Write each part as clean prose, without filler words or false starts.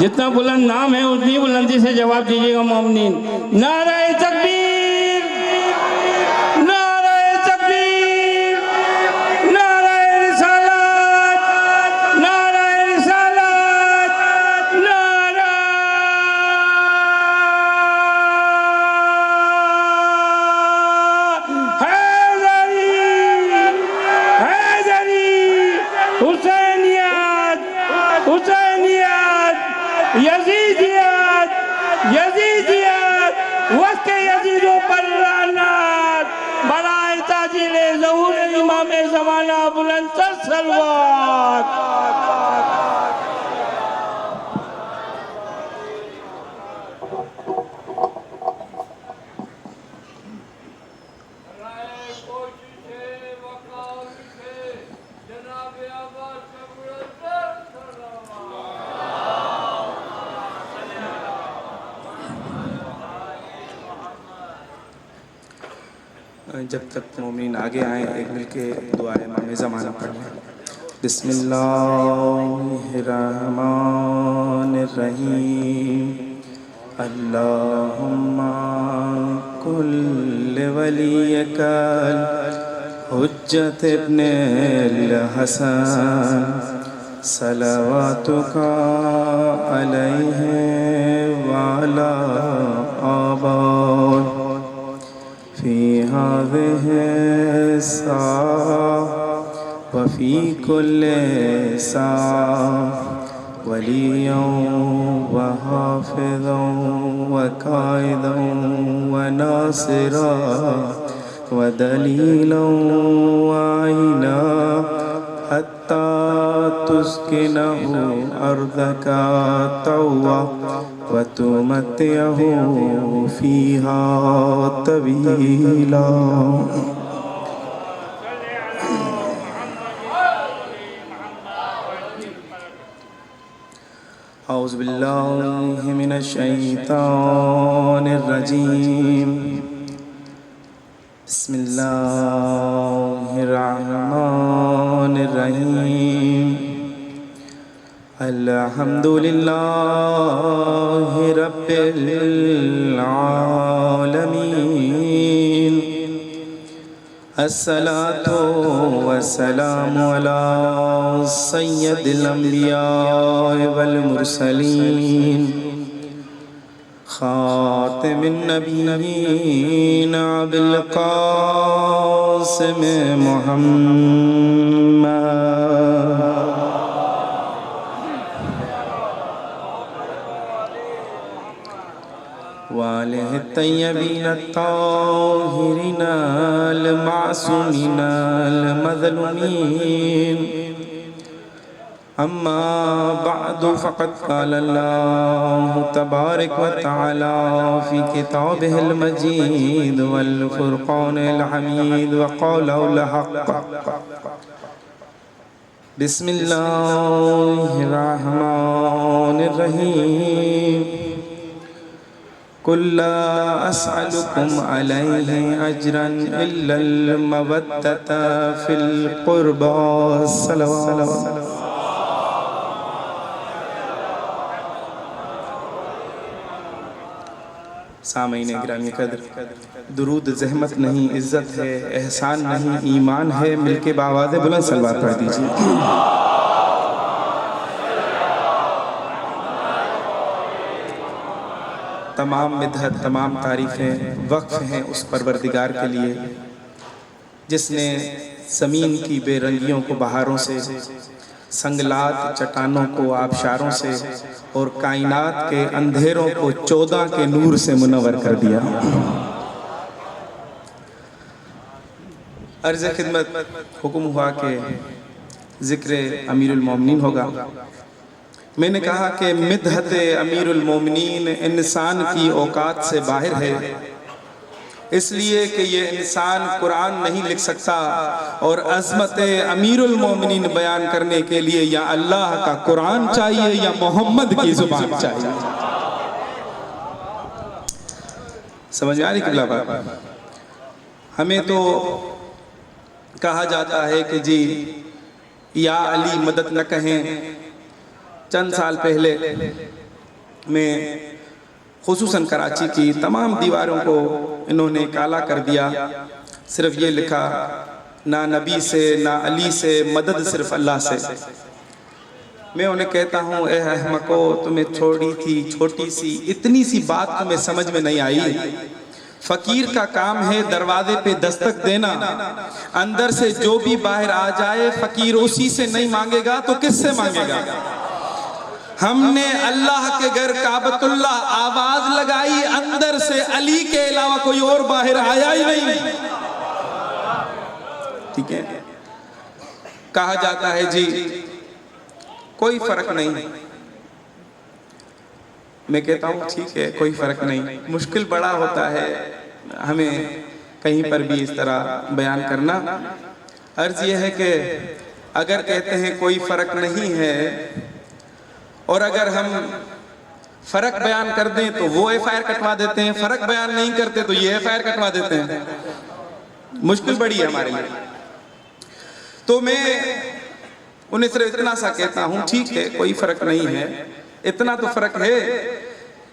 जितना बुलंद नाम है उतनी बुलंदी से जवाब दीजिएगा मोमिनीन। नारे तकबीर, नारे तकबीर, नारे रिसालत, नारे रिसालत, नारा हैदरी, हैदरी, हुसैनियत, हुसैनियत, यजीदियत, यजीदियत, वक्त यजीदों पर लानत, बराए ताजिले ज़हूर इमाम ज़माना बुलंद तर सलवात। जब तक मोमिन आगे आए एक मिलके दुआ इमाम ज़माना पढ़ लें। बिस्मिल्लाहिर्रहमानिर्रहीम। अल्लाहुम्मा कुल्ल वलियकल हुज्जत इब्निल हसन सलवातुका अलैहि वाला आबाद फ़ी हाज़िहि साअ व फ़ी कुल्लि साअ वलिय्यन व हाफ़िज़न व काइदन व नासिरन व दलीलन व आइना हत्ता तुस्किनहु अर्दका तौवा व तुमत्तिअहु फ़ीहा तवीला। औज़ु बिल्लाहि मिनश शैतानिर रजीम। बिस्मिल्लाहिर रहमानिर रहीम। अल्हम्दुलिल्लाहि रब्बिल आलमीन। अस्सलातु वस्सलामु अला सय्यदिल अंबिया वल मुरसलीन खातिमिन नबिय्यीन अबिल क़ासिम मुहम्मद वालिहि तय्यबीन ताहिरीन अल मासूमीन अल मज़लूमीन। अम्मा बअदु फ़क़द क़ाल अल्लाहु तबारक व तआला फ़ी किताबिहिल मजीद वल फ़ुरक़ानिल हमीद व क़ौलुल हक़्क़। बिस्मिल्लाहिर रहमानिर रहीम। कुल ला अस्अलुकुम अलैहि अजरन इल्लल मवद्दता फ़िल क़ुरबा। सल्लल्लाहु सामईन गिरामी कदर, दुरूद ज़हमत नहीं, इज़्ज़त है, एहसान नहीं, ईमान है। मिलके बावाज़े बुलंद सलवात पढ़ दीजिए। तमाम मिदहत, तमाम तारीफ़ें वक्फ़ हैं उस परवरदिगार के लिए जिसने ज़मीन की बेरंगियों को बहारों से, संगलात चट्टानों को आबशारों से और कायनात के अंधेरों को 14 के नूर से मुनव्वर कर दिया। अर्ज़ खिदमत हुक्म हुआ कि ज़िक्र अमीरुल मोमिनीन होगा। मैंने कहा कि मिदहत अमीरुल मोमिनीन इंसान की औकात से बाहर है, इसलिए कि ये इंसान कुरान नहीं लिख सकता और अज़मत अमीरुल मोमिनीन बयान करने के लिए या अल्लाह का कुरान चाहिए या मोहम्मद की ज़ुबान चाहिए। समझ में आ रही किबला बात? हमें तो कहा जाता है कि जी या अली मदद न कहें। चंद साल पहले में खुसूसन कराची की तमाम दीवारों को इन्होंने काला कर दिया। सिर्फ ये लिखा, ना नबी से ना अली से, मदद सिर्फ अल्लाह से। मैं उन्हें कहता हूँ, ए अहमको, तुम्हें छोड़ी थी छोटी सी, इतनी सी बात तुम्हें समझ में नहीं आई। फकीर का काम है दरवाजे पे दस्तक देना, अंदर से जो भी बाहर आ जाए फकीर उसी से नहीं मांगेगा तो किससे मांगेगा। हमने अल्लाह के घर काबतुल्लाह आवाज लगाई, अंदर से अली के अलावा कोई और बाहर आया ही नहीं। ठीक है, कहा जाता है जी कोई फर्क नहीं। मैं कहता हूँ ठीक है, कोई फर्क नहीं। मुश्किल बड़ा होता है हमें कहीं पर भी इस तरह बयान करना। अर्ज यह है कि अगर कहते हैं कोई फर्क नहीं है और अगर हम फर्क बयान कर दें तो वो FIR कटवा देते हैं, फर्क बयान नहीं करते तो ये FIR कटवा देते हैं। मुश्किल बड़ी है हमारे लिए। तो मैं उन्हें सिर्फ इतना सा कहता हूं, ठीक है कोई फर्क नहीं है। इतना तो फर्क है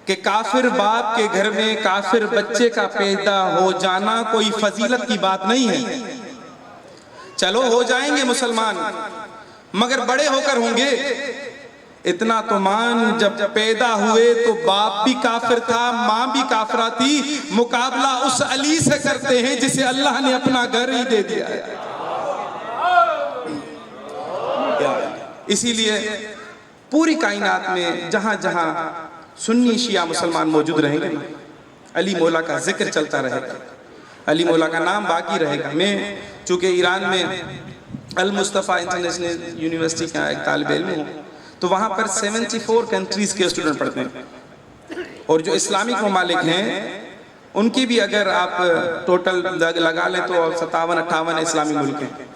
कि काफिर बाप के घर में काफिर बच्चे का पैदा हो जाना कोई फजीलत की बात नहीं है। चलो हो जाएंगे मुसलमान, मगर बड़े होकर होंगे। इतना तो मान, जब पैदा हुए तो बाप भी काफिर था, माँ भी काफिरा थी। मुकाबला उस अली से करते हैं जिसे अल्लाह ने अपना घर ही दे दिया है। इसीलिए पूरी कायनात में जहां जहां सुन्नी शिया मुसलमान मौजूद रहेंगे, अली मौला का जिक्र चलता रहेगा, अली मौला का नाम बाकी रहेगा। मैं चूंकि ईरान में अल मुस्तफ़ा इंटरनेशनल यूनिवर्सिटी का एक तालिब इल्म हूँ, तो वहाँ पर 74 कंट्रीज़ के स्टूडेंट पढ़ते हैं। और जो इस्लामिक ममालिक हैं उनकी भी अगर आप टोटल लगा लें तो 57-58 इस्लामी मुल्क हैं।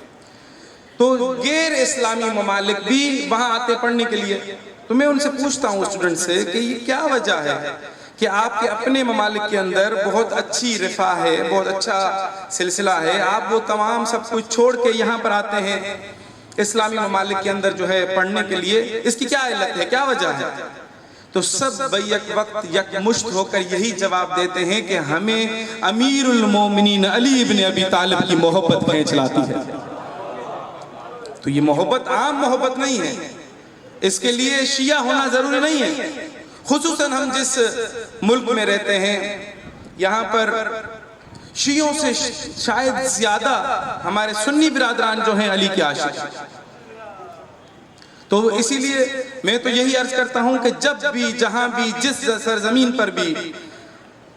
तो गैर इस्लामी ममालिक भी वहाँ आते पढ़ने के लिए। तो मैं उनसे पूछता हूँ स्टूडेंट से कि ये क्या वजह है कि आपके अपने ममालिक के अंदर बहुत अच्छी रिफा है, बहुत अच्छा सिलसिला है, आप वो तमाम सब कुछ छोड़ के यहाँ पर आते हैं इस्लामी ममालिक के अंदर जो है पढ़ने के लिए, इसकी क्या इल्लत है, क्या वजह है? तो सब बैक वक्त यकमुश्त होकर यही जवाब देते हैं कि हमें अमीरुल मोमिनीन अली इब्न अबी तालिब की मोहब्बत खींच लाती है। तो ये मोहब्बत आम मोहब्बत नहीं है, इसके लिए शिया होना जरूरी नहीं है। खुसूसन हम जिस मुल्क में रहते हैं यहाँ पर शियों से शायद ज्यादा हमारे सुन्नी बिरादरान जो हैं अली के आशिक। तो इसीलिए मैं तो यही अर्ज करता हूं कि जब भी जहां भी जिस सरजमीन पर भी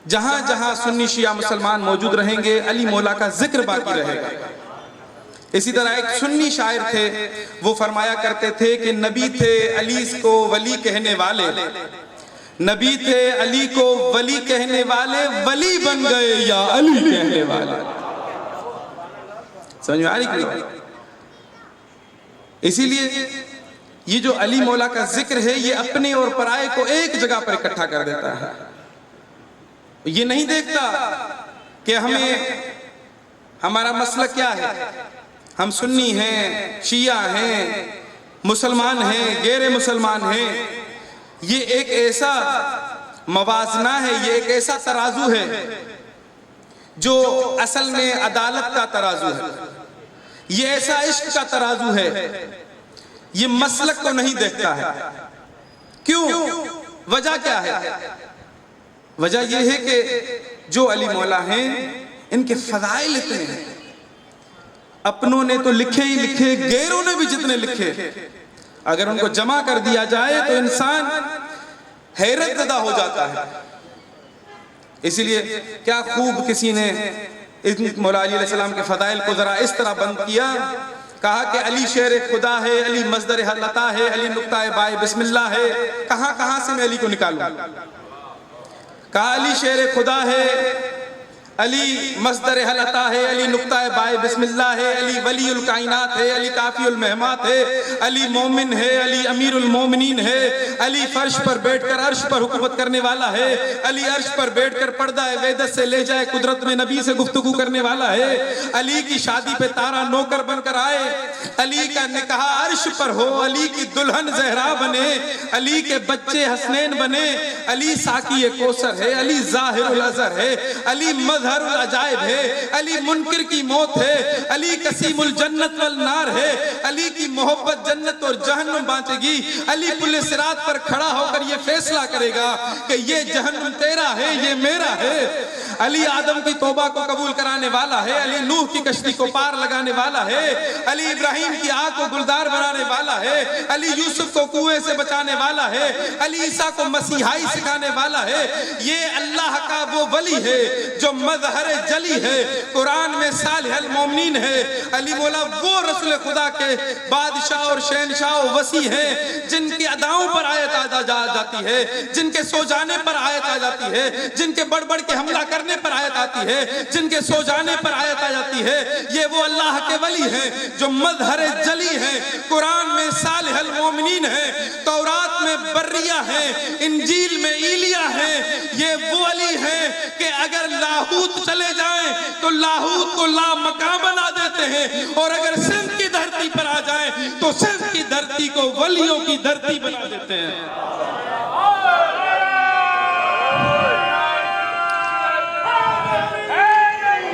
जहां जहां सुन्नी शिया मुसलमान मौजूद रहेंगे, अली मौला का जिक्र बाकी रहेगा। इसी तरह एक सुन्नी शायर थे, वो फरमाया करते थे कि नबी थे अली को वली कहने वाले, नबी थे अली को वली कहने वाले, वली बन गए या अली कहने वाले। समझ में आ रही कि? इसीलिए ये जो अली मौला का जिक्र है ये अपने और पराये को एक जगह पर इकट्ठा कर देता है। ये नहीं देखता कि हमें हमारा मसला क्या है, हम सुन्नी हैं, शिया हैं, मुसलमान हैं, गैर मुसलमान हैं। ये एक ऐसा मवाजना है, ये एक ऐसा तराजू है जो असल में अदालत का तराजू है, ये ऐसा इश्क का तराजू है, ये मसलक को नहीं देखता है। क्यों? वजह क्या है? वजह यह है कि जो अली मौला हैं इनके फजाइल इतने हैं, अपनों ने तो लिखे ही लिखे, गैरों ने भी जितने लिखे, अगर उनको जमा कर दिया जाए तो इंसान हैरत ज़दा हो जाता है। इसलिए क्या खूब किसी ने मौला अली अलैहिस्सलाम के फदाइल को जरा इस तरह बंद किया, कहा कि अली शेर खुदा है, अली मजदर हलता है, अली नुक्ता बाय बिस्मिल्लाह है। कहां कहां से मैं अली को निकालूं? कहा अली शेर खुदा है, अली मसदर हलता है, अली नुक्ता बाय बिस्मिल्लाह है, अली वलीउल कायनात है, अली काफिउल महमात है, अली मोमिन है, अली अमीरुल मोमिनीन है, अली फर्श पर बैठकर अर्श पर हुकूमत करने वाला है, अली अर्श पर बैठकर पर्दा वेदत से ले जाए कुदरत में नबी से गुफ्तगू करने वाला है, अली की शादी पे तारा नौकर बनकर आए, अली का निकाह अर्श पर हो, अली की दुल्हन जहरा बने, अली के बच्चे हसनैन बने, अली साकी कोसर है, अली जाहिरुल अज़हर है, अली मज़हरुल अजाइब है, अली मुनकिर की मौत है, अली कसीमुल जन्नत वल नार है, अली की मोहब्बत जन्नत और जहन्नुम बांटेगी। अली पुल सिरात पर खड़ा होकर ये फैसला करेगा कि ये जहन्नुम तेरा है, ये मेरा है। अली आदम की तौबा को कबूल कराने वाला है, अली नूह की कश्ती को पार लगाने वाला है, अली इब्राहिम की आग को गुलदार बनाने वाला है, अली यूसुफ को कुएं से बचाने वाला है, अली ईसा को मसीहाई सिखाने वाला है। ये अल्लाह का वो वली है जो मज़हर जली है, कुरान में सालिहुल मोमिनीन है। अली मौला वो रसूल खुदा के बादशाह और शहनशाह और वसी है जिनकी अदाओं पर आयत आ जाती है, जिनके सो जाने पर आयत आ जाती है, जिनके बढ़ बढ़ के हमला करने पर आयत आती है, जिनके सो जाने पर आयत आ जाती है। ये वो अल्लाह के वली हैं जो मज़हर जली है, कुरान में सालिहुल मोमिनीन है, तौरात में बर्रिया है, इंजील में ईलिया है। ये वो अली है कि अगर लाहूत चले जाएं तो लाहूत को लामकां बना देते हैं, और अगर सिंध की धरती पर आ जाएं तो सिंध की धरती को वलियों की धरती बना देते हैं।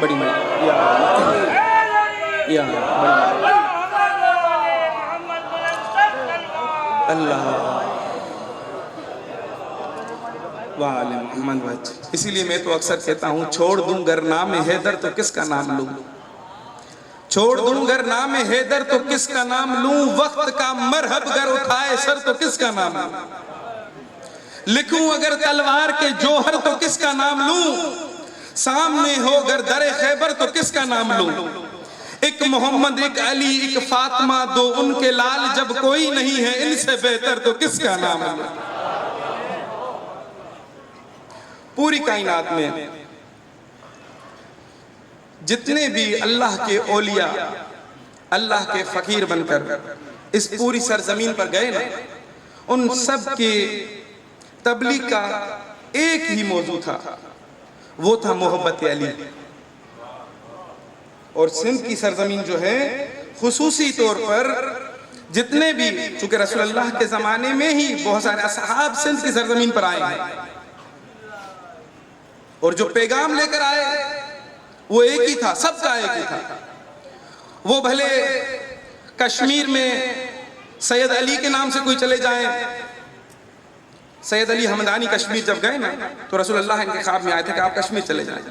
बड़ी अल्लाह वाले मोहम्मद भाई। इसीलिए मैं तो अक्सर कहता हूँ, छोड़ दूं गर नाम हैदर तो किसका नाम लूं, छोड़ दूं गर नाम हैदर तो किसका नाम लूं, वक्त का मरहब गर उठाए सर तो किसका नाम लूं, लिखूं अगर तलवार के जोहर तो किसका नाम लूं, सामने हो गर दरे खैबर तो किसका नाम लूं, एक मोहम्मद एक अली एक फातिमा दो उनके लाल जब कोई नहीं है इनसे बेहतर तो किसका नाम लूं। पूरी कायनात में जितने भी अल्लाह के औलिया अल्लाह के फकीर बनकर इस पूरी सरजमीन पर गए ना, उन सब के तबलीग का एक ही मौजू था, वो था मोहब्बत अली। और सिंध की सरजमीन जो है खुसूसी तौर पर जितने भी, चूंकि रसूल अल्लाह के जमाने में ही बहुत सारे असहाब सिंध की सरजमीन पर आए हैं, और जो पैगाम लेकर आए वो एक ही था, सबका एक ही था। वो भले कश्मीर में सैयद अली के नाम से कोई चले जाए, सैयद अली हमदानी कश्मीर जब गए ना तो रसूल अल्लाह इनके ख्वाब में आए थे कि आप कश्मीर चले जाएं।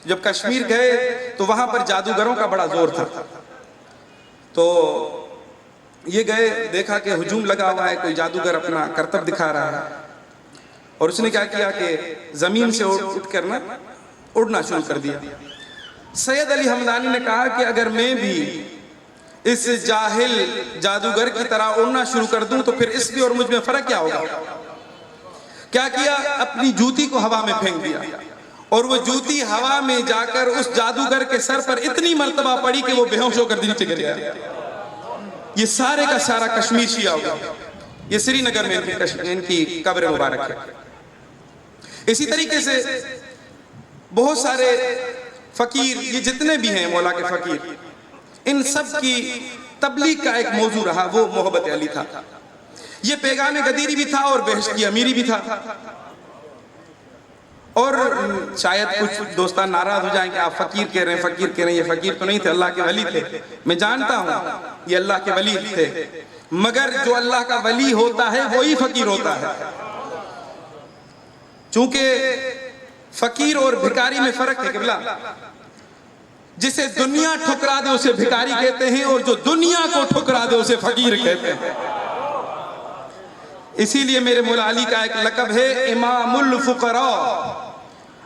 जब कश्मीर गए तो वहां पर जादूगरों का बड़ा जोर था, तो ये गए, देखा कि हुजूम लगा हुआ है, कोई जादूगर अपना करतब दिखा रहा है, और उसने क्या किया कि जमीन से उठ कर ना उड़ना शुरू कर दिया। सैयद अली हमदानी ने कहा कि अगर मैं भी इस जाहिल जादूगर की तरह उड़ना शुरू कर दूं तो फिर इसमें और मुझ में फर्क क्या होगा। क्या किया, अपनी जूती को हवा में फेंक दिया, और वो जूती हवा में जाकर उस जादूगर के सर पर इतनी मर्तबा पड़ी कि वो बेहोश होकर नीचे गिर गया। ये सारे का सारा कश्मीर शिया हो गया। ये श्रीनगर में इनकी कब्र मुबारक है। इसी तरीके से बहुत सारे फकीर, ये जितने भी हैं मौला के फकीर, इन सब की तबलीग का एक मौजू रहा, वो मोहब्बत अली था। ये पैगाम गदीरी भी था और बहश्त की अमीरी भी था। और शायद कुछ दोस्तान नाराज हो जाएं कि आप फकीर कह रहे हैं, फकीर कह रहे हैं। ये फकीर तो नहीं थे, अल्लाह के वली थे। मैं जानता हूं ये अल्लाह के वली थे, मगर जो अल्लाह का वली होता है वही फकीर होता है। चूंकि फकीर और भिखारी में फर्क है किबला, जिसे दुनिया ठुकरा दे उसे भिखारी कहते हैं, और जो दुनिया को ठुकरा दे उसे फकीर कहते हैं। इसीलिए मेरे मौला अली का एक लक़ब है इमामुल फुक़रा।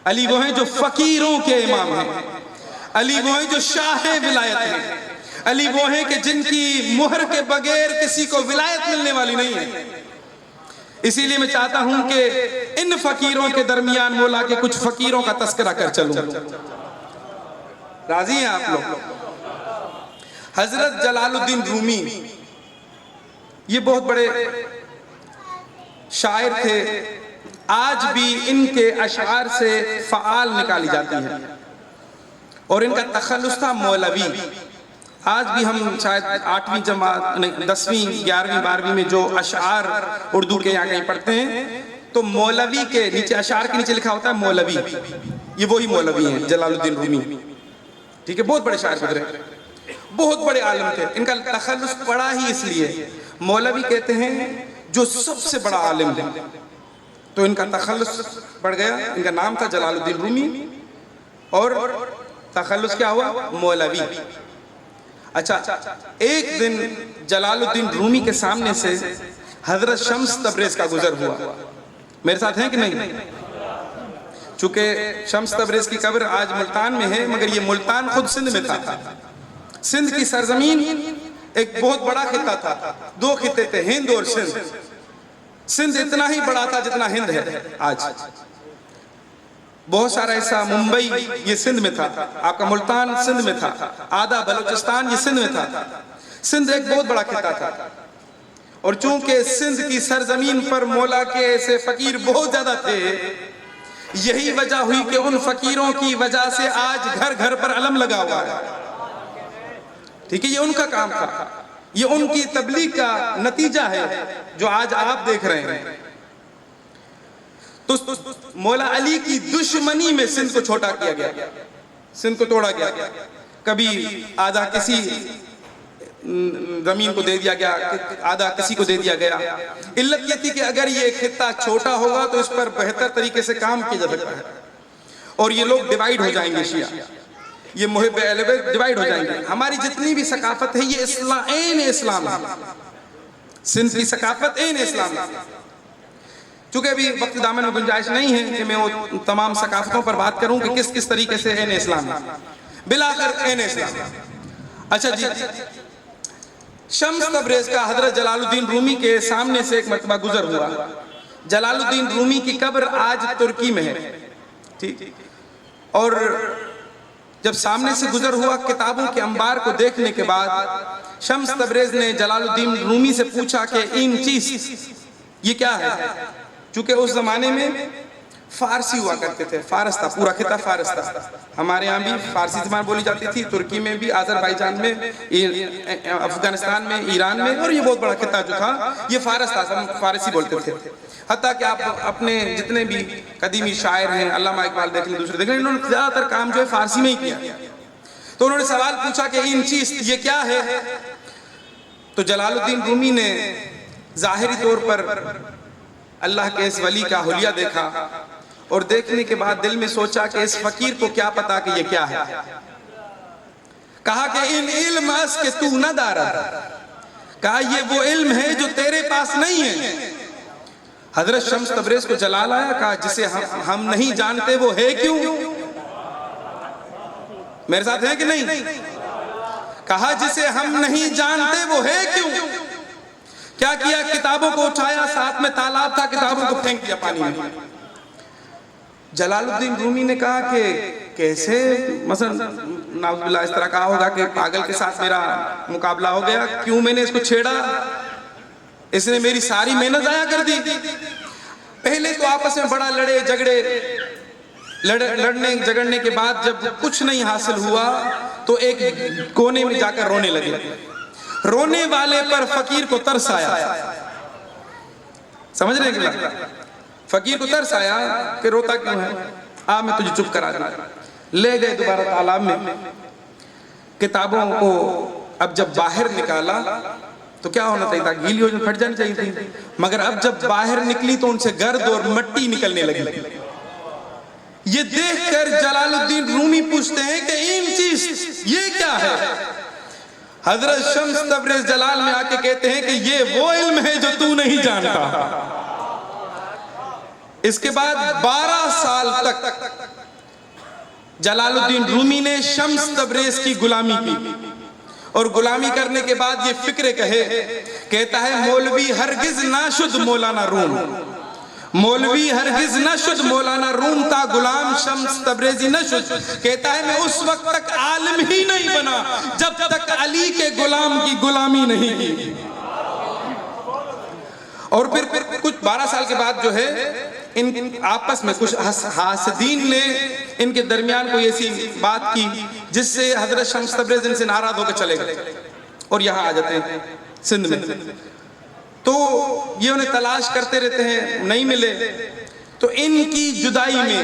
अली वो हैं जो फकीरों के इमाम हैं, अली वो हैं जो शाह विलायत हैं, अली वो हैं कि जिनकी मुहर के बगैर किसी को विलायत मिलने वाली नहीं है। इसीलिए मैं चाहता हूं कि इन फकीरों के दरमियान मौला के कुछ फकीरों का तस्करा कर चलूं। राजी हैं आप लोग? हजरत जलालुद्दीन रूमी, ये बहुत बड़े शायर थे, आज भी इनके अशार से फ़आल निकाली जाती है, और इनका तखल्लुस था मौलवी। आज भी हम शायद 8वीं जमात नहीं 10वीं 11वीं 12वीं में जो अशार उर्दू के यहाँ कहीं पढ़ते हैं, तो मौलवी के नीचे, अशार के नीचे लिखा होता है मौलवी, ये वही मौलवी हैं जलालुद्दीन रूमी। ठीक है, बहुत बड़े शायर गुजरे, बहुत बड़े आलिम थे। इनका तखल्लुस पड़ा ही इसलिए, मौलवी कहते हैं जो सबसे बड़ा आलिम है, तो इनका तखल्लुस पड़ गया। इनका नाम था जलालुद्दीन रूमी और तखल्लुस क्या हुआ, मौलवी। अच्छा, एक दिन जलालुद्दीन रूमी के सामने से हजरत शम्स तबरेज का गुजर हुआ। मेरे साथ हैं कि नहीं? चूंकि शम्स तबरेज की कब्र आज मुल्तान में है, मगर ये मुल्तान खुद सिंध में था। सिंध की सरजमीन एक बहुत बड़ा खिता था, दो खिते थे, हिंद और सिंध। सिंध इतना ही बड़ा था जितना हिंद है आज। बहुत सारा हिस्सा मुंबई ये सिंध में था, आपका मुल्तान सिंध में था, आधा बलूचिस्तान ये सिंध में था। सिंध एक बहुत बड़ा खिता था। और चूंकि सिंध की सरजमीन पर मौला के ऐसे फकीर बहुत ज्यादा थे, यही वजह हुई कि उन फकीरों की वजह से आज घर घर पर अलम लगा हुआ है। ठीक है, ये उनका काम था, ये उनकी तबलीग का नतीजा है जो आज आप देख रहे हैं। तो मौला अली की दुश्मनी में सिंध को छोटा किया गया, सिंध को तोड़ा गया। कभी आधा किसी जमीन को दे दिया गया, आधा किसी को दे दिया गया। इल्लत ये थी कि अगर ये खित्ता छोटा होगा तो इस पर बेहतर तरीके से काम किया जा सकता है और ये लोग डिवाइड हो जाएंगे, शिया ये मुहिब अहले बैत डिवाइड हो जाएंगे। हमारी जितनी भी सकाफत है ये इस्लाम है, सिंध की सकाफत ऐन इस्लाम है। चूंकि अभी वक्त दामन में गुंजाइश नहीं है कि मैं वो तमाम सकाफतों पर बात करूं कि किस किस तरीके से ऐन इस्लाम है, बिलाखिर ऐन इस्लाम। अच्छा जी, शम्स तबरेज का हजरत जलालुद्दीन रूमी के सामने से एक मरतबा गुजर हुआ। जलालुद्दीन रूमी की कब्र आज तुर्की में है, ठीक। और जब सामने से गुजर हुआ, किताबों के अंबार को देखने के बाद शम्स तबरेज ने जलालुद्दीन रूमी से पूछा कि इन चीज ये क्या है। चूंकि उस जमाने में फारसी हुआ करते थे, फारस था, पूरा खिता फारस था। हमारे यहाँ भी फारसी ज़बान बोली जाती थी, तुर्की में भी, अजरबैजान में, अफगानिस्तान में, ईरान में, और ये बहुत बड़ा खिता जो था ये फारस था, सब फारसी बोलते थे। हत्ता कि आप अपने जितने भी कदीमी शायर हैं, अल्लामा इकबाल देख लें, दूसरे देख लें, इन्होंने ज़्यादातर काम जो है फारसी में ही किया। तो उन्होंने सवाल पूछा कि इन चीज ये क्या है। तो जलालुद्दीन रूमी ने जाहिरी तौर पर अल्लाह के इस वली का हुलिया देखा और देखने के बाद दिल में सोचा कि इस फकीर को क्या पता कि ये क्या है। कहा कि इन इल्म के तू न दारा, कहा ये वो इल्म है जो तेरे पास नहीं है। हजरत शम्स तबरेज को जलाल आया, कहा जिसे हम नहीं जानते वो है क्यों। मेरे साथ है कि नहीं? कहा जिसे हम नहीं जानते वो है क्यों। क्या किया, किताबों को उठाया, साथ में तालाब था, किताबों को फेंक दिया पानी में। जलालुद्दीन रूमी ने कहा कि कैसे, मसलन नाउज़ुबिल्लाह इस तरह कहा होगा कि पागल के साथ मेरा मुकाबला हो गया, क्यों मैंने इसको छेड़ा, इसने मेरी सारी मेहनत जाया कर दी। पहले तो आपस में बड़ा लड़े झगड़े, लड़ने झगड़ने के बाद जब कुछ नहीं हासिल हुआ तो एक कोने में जाकर रोने लगे। रोने वाले पर फकीर को तरस आया, समझ रहे हैं क्या? फकीर को तरस आया कि रोता क्यों है, आ मैं तुझे चुप करा दूं। ले गए दोबारा तालाब में, किताबों को अब जब बाहर निकाला तो क्या होना चाहिए था, गीली हो फट जानी चाहिए थी, मगर अब जब बाहर निकली तो उनसे गर्द और मिट्टी निकलने लगी। ये देखकर जलालुद्दीन रूमी पूछते हैं कि इन चीज ये क्या है। हजरत शम्स तबरेज जलाल में आके कहते हैं कि ये वो इल्म है जो तू नहीं जानता। इसके बाद 12 साल तक जलालुद्दीन रूमी ने शम्स तबरेज की गुलामी की, और गुलामी करने के बाद ये फिक्र कहे, कहता है मौलवी हरगिज ना शुद्ध मौलाना रूम, मौलवी हरगिज न शुद्ध मौलाना रूम था, गुलाम शम्स तबरेजी न शुद्ध। कहता है मैं उस वक्त तक आलिम ही नहीं बना जब तक अली के गुलाम की गुलामी नहीं की। और फिर कुछ 12 साल के बाद जो है इन आपस में कुछ हासदीन ने इनके दरमियान कोई ऐसी बात की जिससे हजरत शम्स तबरेज़ी इनसे नाराज होकर चले गए और यहाँ आ जाते हैं सिंध में। तो ये उन्हें तलाश करते रहते हैं, नहीं मिले। तो इनकी जुदाई में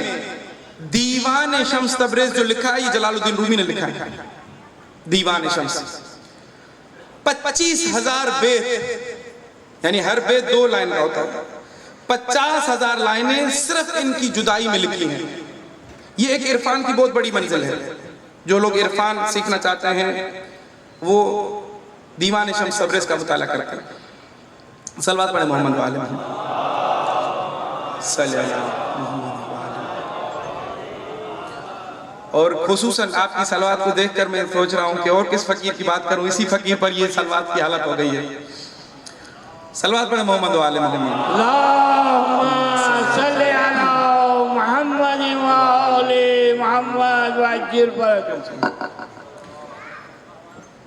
दीवान शम्स तबरेज जो लिखा है, ये जलालुद्दीन रूमी ने लिखा है। दीवान शम्स 25,000 बेत, यानी हर बेत 2 लाइन का होता है। 50,000 लाइनें सिर्फ इनकी जुदाई में लिखी हैं। ये एक इरफान की बहुत बड़ी मंजिल है। जो लोग इरफान सीखना चाहते हैं वो दीवान शम्स तबरेज का मुताला करते हैं। सलवात पढ़े मोहम्मद वाले और खुसूसन आपकी सलवात को देखकर मैं सोच रहा हूँ कि और किस फकीर की बात करूँ, इसी फकीर पर ये सलवात की हालत हो गई है। सलवात पढ़े मोहम्मद वाले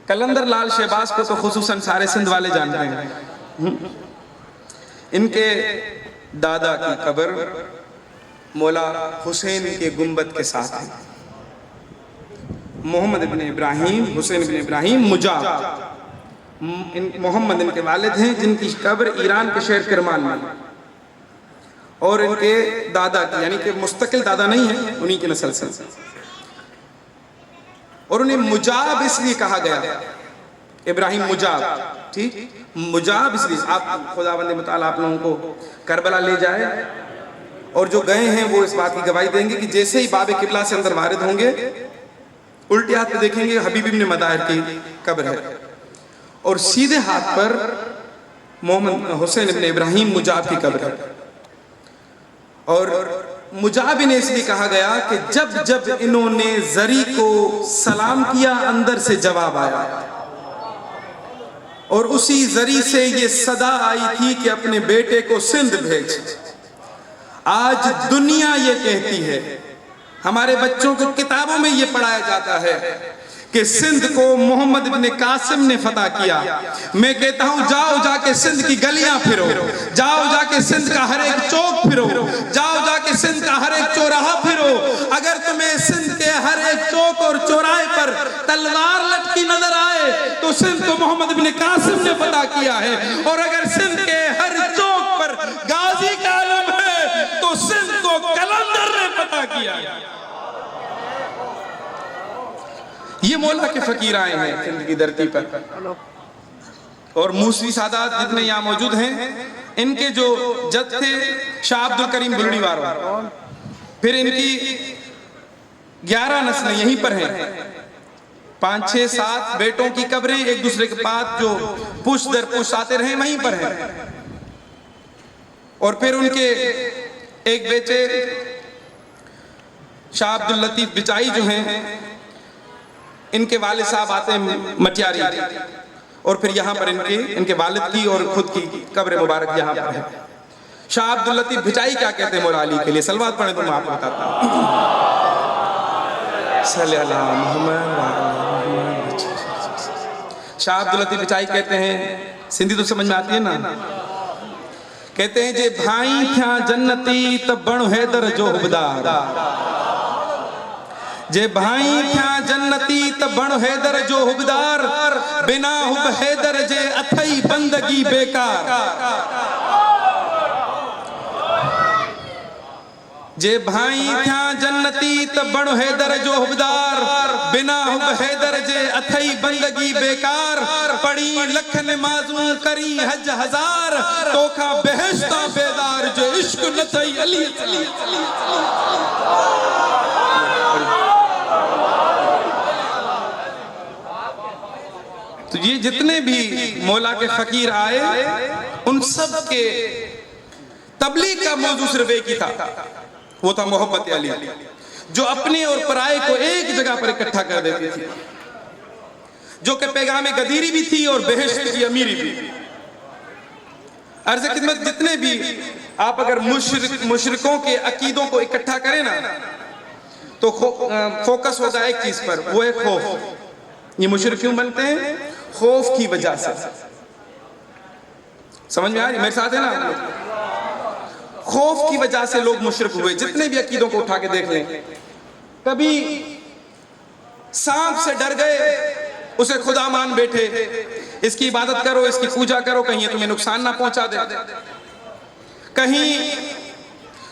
कलंदर लाल शहबाज को तो खुसूसन सारे सिंध वाले जानते हैं। इनके दादा की कब्र मौला हुसैन के गुंबद के साथ है। मोहम्मद इब्न इब्राहिम, हुसैन इब्न इब्राहिम मुजाब, मोहम्मद इनके वालिद हैं, जिनकी कब्र ईरान के शहर किरमान में। और इनके दादा की, यानी कि मुस्तकिल दादा नहीं है, उन्हीं की नस्ल से। और उन्हें मुजाब इसलिए कहा गया, इब्राहिम मुजाब, ठीक, मुजाब इसलिए। आप खुदावंद मुताला आप लोगों को करबला ले जाए, और जो गए हैं वो इस बात की गवाही देंगे कि जैसे ही बाबे किबला से अंदर वारिद होंगे, उल्टे हाथ पे देखेंगे हबीब इब्न मदाहिर की कब्र है, और सीधे हाथ पर मोहम्मद हुसैन इब्न इब्राहिम मुजाब की कब्र है। और मुजाब इन्हें इसलिए कहा गया कि जब जब इन्होंने जरी को सलाम किया, अंदर से जवाब आया, और उसी जरी से ये सदा आई थी कि अपने बेटे को सिंध भेज। आज दुनिया ये कहती है, हमारे बच्चों को किताबों में ये पढ़ाया जाता है कि सिंध को मोहम्मद इब्न कासिम ने फतह किया। मैं कहता हूं जाओ जाके सिंध की गलियां फिरो, जाओ जाके सिंध का हर एक चौक फिरो, जाओ जाके सिंध का हर एक चौराहा फिरो। अगर तुम्हें सिंध के हर एक चौक और चौराहे पर तलवार लटकी नजर आए तो सिंध को मोहम्मद इब्न कासिम ने फतह किया है। और अगर सिंध के हर चौक पर गाजी का आलम है तो सिंध को कलंदर ने फतह किया है। ये मौला के फकीर आए हैं सिंध की धरती पर। और मूसवी सादात जितने यहाँ मौजूद हैं, इनके जो जद थे शाह अब्दुल करीम बुलड़ी वाला, फिर इनकी 11 नस्लें यहीं पर हैं। 5, 6, 7 बेटों की कब्रें एक दूसरे के पास जो पुश दर पुश आते रहे वहीं पर हैं। और फिर उनके एक बेटे शाह अब्दुल लतीफ बिचाई जो हैं, इनके वालिद साहब आते हैं मटियारी, और फिर यहाँ पर इनके वालिद की और खुद की कब्र मुबारक यहाँ पर है। शाह अब्दुल लतीफ बिचाई क्या कहते हैं मौला अली के लिए? सलवात पढ़े तो मैं आपको बताता हूँ। शाह अब्दुल लतीफ बिचाई कहते हैं, सिंधी तो समझ में आती है ना, कहते हैं जे भाई थिया जन्नती तब बणो हैदर जो हुबदार, जे भाई थिया जन्नती तब बणो हैदर जो हुबदार, बिना हुब हैदर जे अथई बंदगी बेकार। जे भाई थिया जन्नती तब बणो हैदर जो हुबदार, बिना हुब हैदर जे अथई बंदगी बेकार। पढ़ी लख नमाज़ूं करी हज हजार, तोखा बेहश्ता बेदार जो इश्क न थई अली। तो ये जितने भी मौला के फकीर आए, उन सब के तबलीग का मौजू सिर्फ एक ही था, वो था मोहब्बत अली, जो अपने और पराये को एक जगह पर इकट्ठा कर देती थी, जो कि पैगाम गदीरी भी थी और बेहश्त की अमीरी भी। अर्ज़ खिदमत, जितने भी आप अगर मुशरिकों के अकीदों को इकट्ठा करें ना, तो फोकस होगा एक चीज पर, वो है खौफ। ये मुशरिक क्यों बनते हैं? खौफ की वजह से। समझ में आ रही? मेरे साथ है ना? खौफ की वजह से लोग मुशरिक हुए। जितने भी अकीदों को उठा के देख लें, कभी सांप से डर गए, उसे खुदा मान बैठे, इसकी इबादत करो, इसकी पूजा करो, कहीं ये तुम्हें नुकसान ना पहुंचा दे। कहीं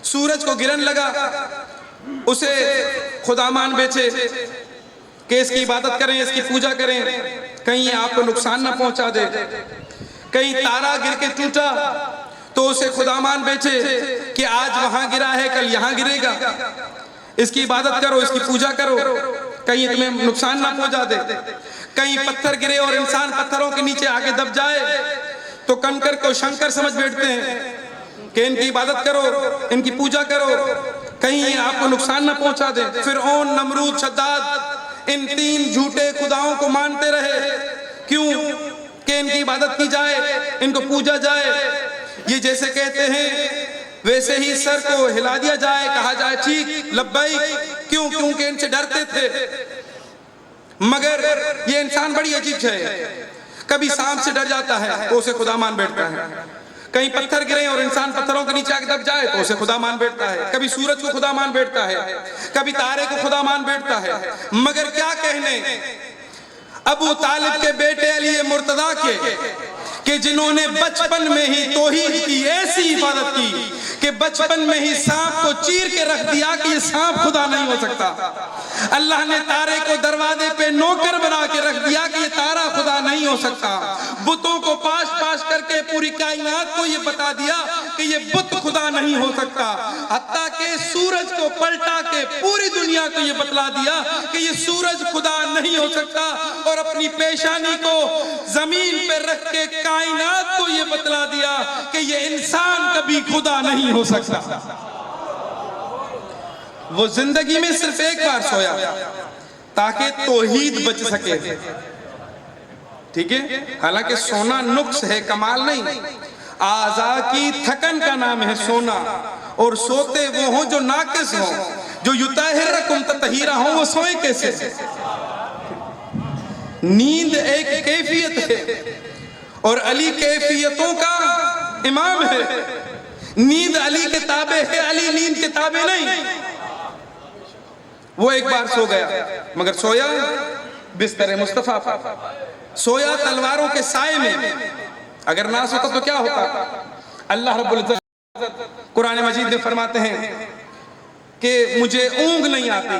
सूरज को गिरन लगा, उसे खुदा मान बेचे कि इसकी इबादत करें, इसकी पूजा करें, कहीं आपको नुकसान ना पहुंचा दे। कहीं तारा गिर के टूटा तो उसे खुदा मान बेचे कि आज वहां गिरा है, कल यहां गिरेगा, इसकी इबादत करो, इसकी पूजा करो, कहीं तुम्हें नुकसान ना पहुंचा दे। कहीं पत्थर गिरे और इंसान पत्थरों के नीचे आगे दब जाए तो कंकर को शंकर समझ बैठते हैं कि इनकी इबादत करो, इनकी पूजा करो, कहीं आपको नुकसान ना पहुंचा दे। फिरऔन, नमरूद, शद्दाद इन 3 झूठे खुदाओं को मानते रहे। क्यों? कि इनकी इबादत की जाए, इनको पूजा जाए। ये जैसे कहते हैं वैसे ही सर को हिला दिया जाए, कहा जाए ठीक, लब्बैक। क्यों? क्योंकि इनसे डरते थे। मगर ये इंसान बड़ी अजीब है, कभी सांप से डर जाता है तो उसे खुदा मान बैठता है, कहीं पत्थर गिरे और इंसान पत्थरों के नीचे आके दब जाए तो उसे खुदा मान बैठता है, कभी सूरज को खुदा मान बैठता है, कभी तारे को खुदा मान बैठता है। मगर क्या कहने अबू तालिब के बेटे अली मुर्तदा के जिन्होंने बचपन में ही तौहीद की ऐसी हिफाजत की कि बचपन में ही सांप को चीर के रख दिया कि ये सांप खुदा नहीं हो सकता। अल्लाह ने तारे को दरवाजे पे नौकर बना के रख दिया कि ये तारा खुदा नहीं हो सकता। बुतों को पाश पाश करके पूरी कायनात को ये बता दिया कि ये बुत खुदा नहीं हो सकता। हत्ता के सूरज को पलटा के पूरी दुनिया को ये बतला दिया कि ये सूरज खुदा नहीं हो सकता, और अपनी पेशानी को जमीन पे रख के कायनात को ये बतला दिया कि ये इंसान कभी खुदा नहीं हो सकता। वो जिंदगी में सिर्फ एक बार सोया ताकि तौहीद बच सके। ठीक है, हालांकि सोना नुक्स है, कमाल नहीं। आज़ा की थकन का नाम है सोना, और सोते वो हो जो नाकिस हो, जो युताहिरकुम ततहीरा हो, वो सोए कैसे? नींद एक कैफियत है और अली कैफियतों का इमाम है। नींद अली के ताबे है, अली नींद के ताबे नहीं। वो एक बार सो गया, मगर सोया बिस्तर मुस्तफा पर, सोया तलवारों के साए में। अगर ना सोता तो क्या होता? अल्लाह रब्बुल इज्जत कुरान मजीद में फरमाते हैं कि मुझे ऊंघ नहीं आती,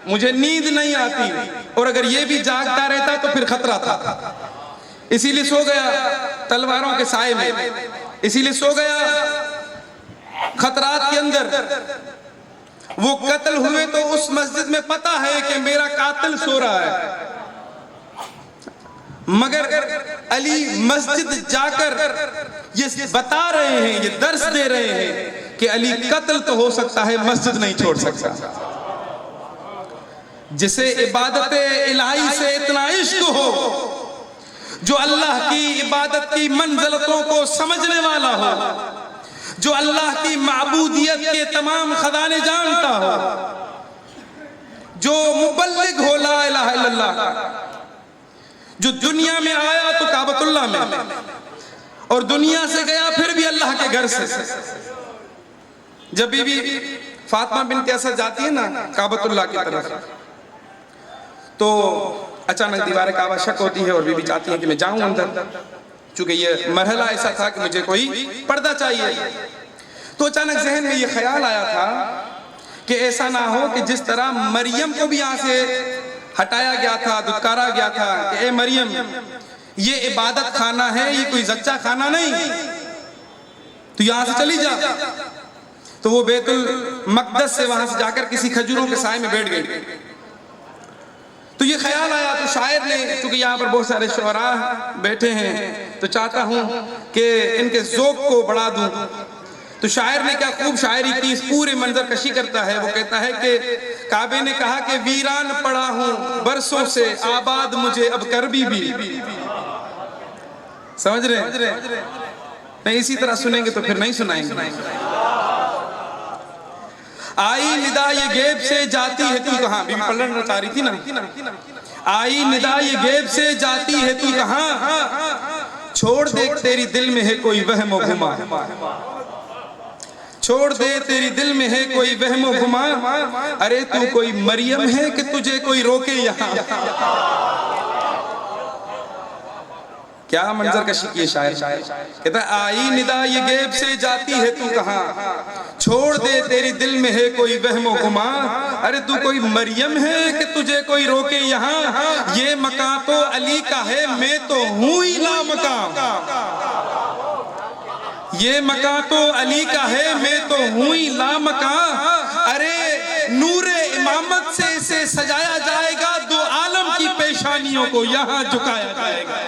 मुझे नींद नहीं आती, और अगर ये भी जागता रहता तो फिर खतरा था, इसीलिए सो गया तलवारों के साए में, इसीलिए सो गया खतरात के अंदर। वो कत्ल हुए तो उस मस्जिद में पता है कि मेरा कातिल सो रहा है, मगर अली मस्जिद जाकर ये बता रहे हैं, ये दर्स दे रहे हैं कि अली कत्ल तो हो सकता है, मस्जिद नहीं छोड़ सकता। जिसे इबादत इलाही से इतना इश्क हो, जो अल्लाह की इबादत की मंजिलतों को समझने वाला हो, जो अल्लाह की माबूदियत के तमाम खजाने जानता हो, जो मुबल्लिग हो ला इलाहा इल्लल्लाह, जो दुनिया में आया तो काबतुल्लाह में, और दुनिया से गया फिर भी अल्लाह के घर से। जब बीबी फातिमा बिन्त असद जाती है ना काबतुल्लाह की तरफ, तो अचानक दीवार काबा शक होती है और बीबी चाहती है कि मैं जाऊं अंदर, चूंकि ये मरहला ऐसा था कि मुझे कोई पर्दा चाहिए। तो अचानक जहन में ये ख्याल आया था कि ऐसा ना हो कि जिस तरह मरियम को भी यहाँ से हटाया गया था, दुत्कारा गया था कि ए मरियम, ये इबादत खाना है, ये कोई जच्चा खाना नहीं, तो यहाँ से चली जा। तो वो बैतुल मक़दस से वहां से जाकर किसी खजूरों के साए में बैठ गई। तो ये ख्याल आया, तो शायर ने, क्योंकि यहाँ पर बहुत सारे शुअरा बैठे हैं, तो चाहता हूँ कि इनके ज़ौक़ को बढ़ा दूँ। तो शायर ने क्या खूब शायरी की, इस पूरे मंजर कशी करता है। वो कहता है कि काबे ने कहा कि वीरान पड़ा हूँ बरसों से, आबाद मुझे अब कर भी। समझ रहे नहीं? इसी तरह सुनेंगे तो फिर नहीं सुनाएंगे। आई निदा ये गैब से जाती है तू कहाँ, बीबी पलटना चाह रही थी ना। आई निदा ये गैब से जाती है तू कहाँ, छोड़ दे तेरी दिल में है कोई वहम गुमा, छोड़ दे तेरी दिल में है कोई वहम गुमा, अरे तू कोई मरियम है कि तुझे कोई रोके यहाँ। क्या मंजर कशी की शायर, कहता आई निदा ये गैब से जाती है तू कहाँ, छोड़ दे तेरी दिल में है कोई वहमो गुमा, अरे तू कोई मरियम है कि तुझे कोई रोके यहाँ, ये मकां तो अली का है मैं तो हूँ ही लामकां, ये मकां तो अली का है मैं तो हूँ ही लामकां, अरे नूरे इमामत से इसे सजाया जाएगा, दो आलम की पेशानियों को यहाँ झुकाया जाएगा।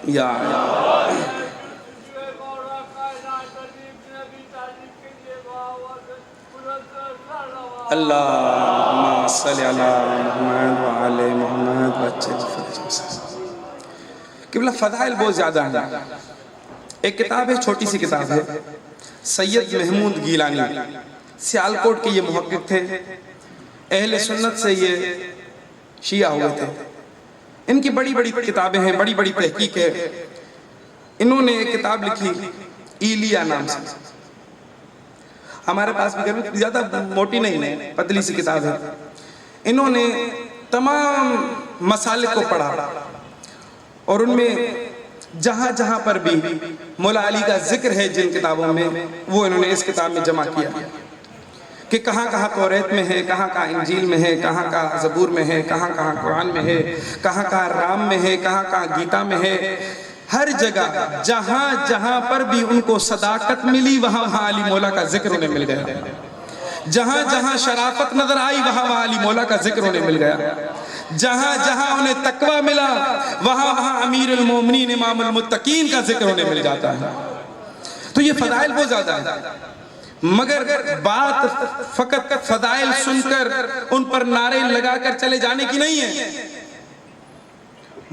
या अल्लाहुम्मा सल्ली अला मुहम्मद व आले मुहम्मद बच्चे किबला फदाइल बहुत ज्यादा है। एक किताब है, छोटी सी किताब है, सैयद महमूद गीलानी सियालकोट के ये मुहक्किक थे, अहले सुन्नत से ये शिया हुए थे। इनकी बड़ी बड़ी किताबें हैं, बड़ी बड़ी तहकीक है। इन्होंने एक किताब लिखी इलिया नाम से, हमारे पास भी घर ज्यादा मोटी नहीं है, पतली सी किताब है। इन्होंने तमाम मसालिक को पढ़ा और उनमें जहां जहां पर भी मौला अली का जिक्र है जिन किताबों में, वो इन्होंने इस किताब में जमा किया कि कहाँ कहाँ तौरात में है, कहाँ कहाँ इंजील में है, कहाँ कहाँ ज़बूर में है, कहाँ कहाँ कुरान में है, कहाँ कहाँ राम में है, कहाँ कहाँ गीता में है। हर जगह जहां जहां पर भी उनको सदाकत मिली वहां वहां अली मौला का जिक्र उन्हें मिल गया। जहां जहां शराफत नजर आई वहां वहां अली मौला का जिक्र उन्हें मिल गया। जहां जहां उन्हें तकवा मिला वहां वहां अमीरुल मोमिनीन इमामुल मुत्तकीन का जिक्र उन्हें मिल जाता है। तो ये फदाइल बहुत ज्यादा है, मगर बात फकत फदाइल सुनकर उन पर नारे लगाकर चले जाने की नहीं है।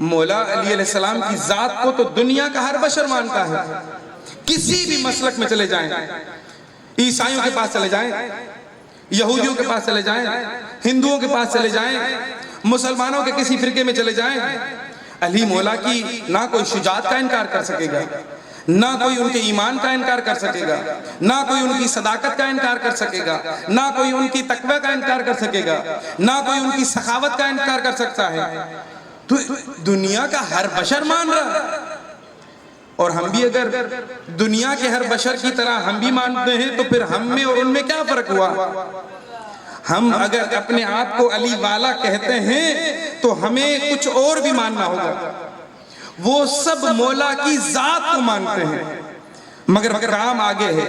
मौला अली अलैहिस्सलाम की जात को तो दुनिया का हर बशर मानता है। किसी भी मसलक में चले जाएं, ईसाइयों के पास चले जाएं, यहूदियों के पास चले जाएं, हिंदुओं के पास चले जाएं, मुसलमानों के किसी फिरके में चले जाएं, अली मौला की ना कोई शुजात का इनकार कर सकेगा, ना कोई उनके ईमान का इनकार कर सकेगा, ना कोई उनकी सदाकत का इनकार कर सकेगा, ना कोई उनकी तकवा का इनकार कर सकेगा, ना कोई उनकी सखावत का इनकार कर सकता है। तो दुनिया का हर बशर मान रहा, और हम भी अगर दुनिया के हर बशर की तरह हम भी मानते हैं तो फिर हम में और उनमें क्या फर्क हुआ। हम अगर अपने आप को अली वाला कहते हैं तो हमें कुछ और भी मानना होगा। वो सब मौला की जात को मानते हैं, मगर काम आगे है।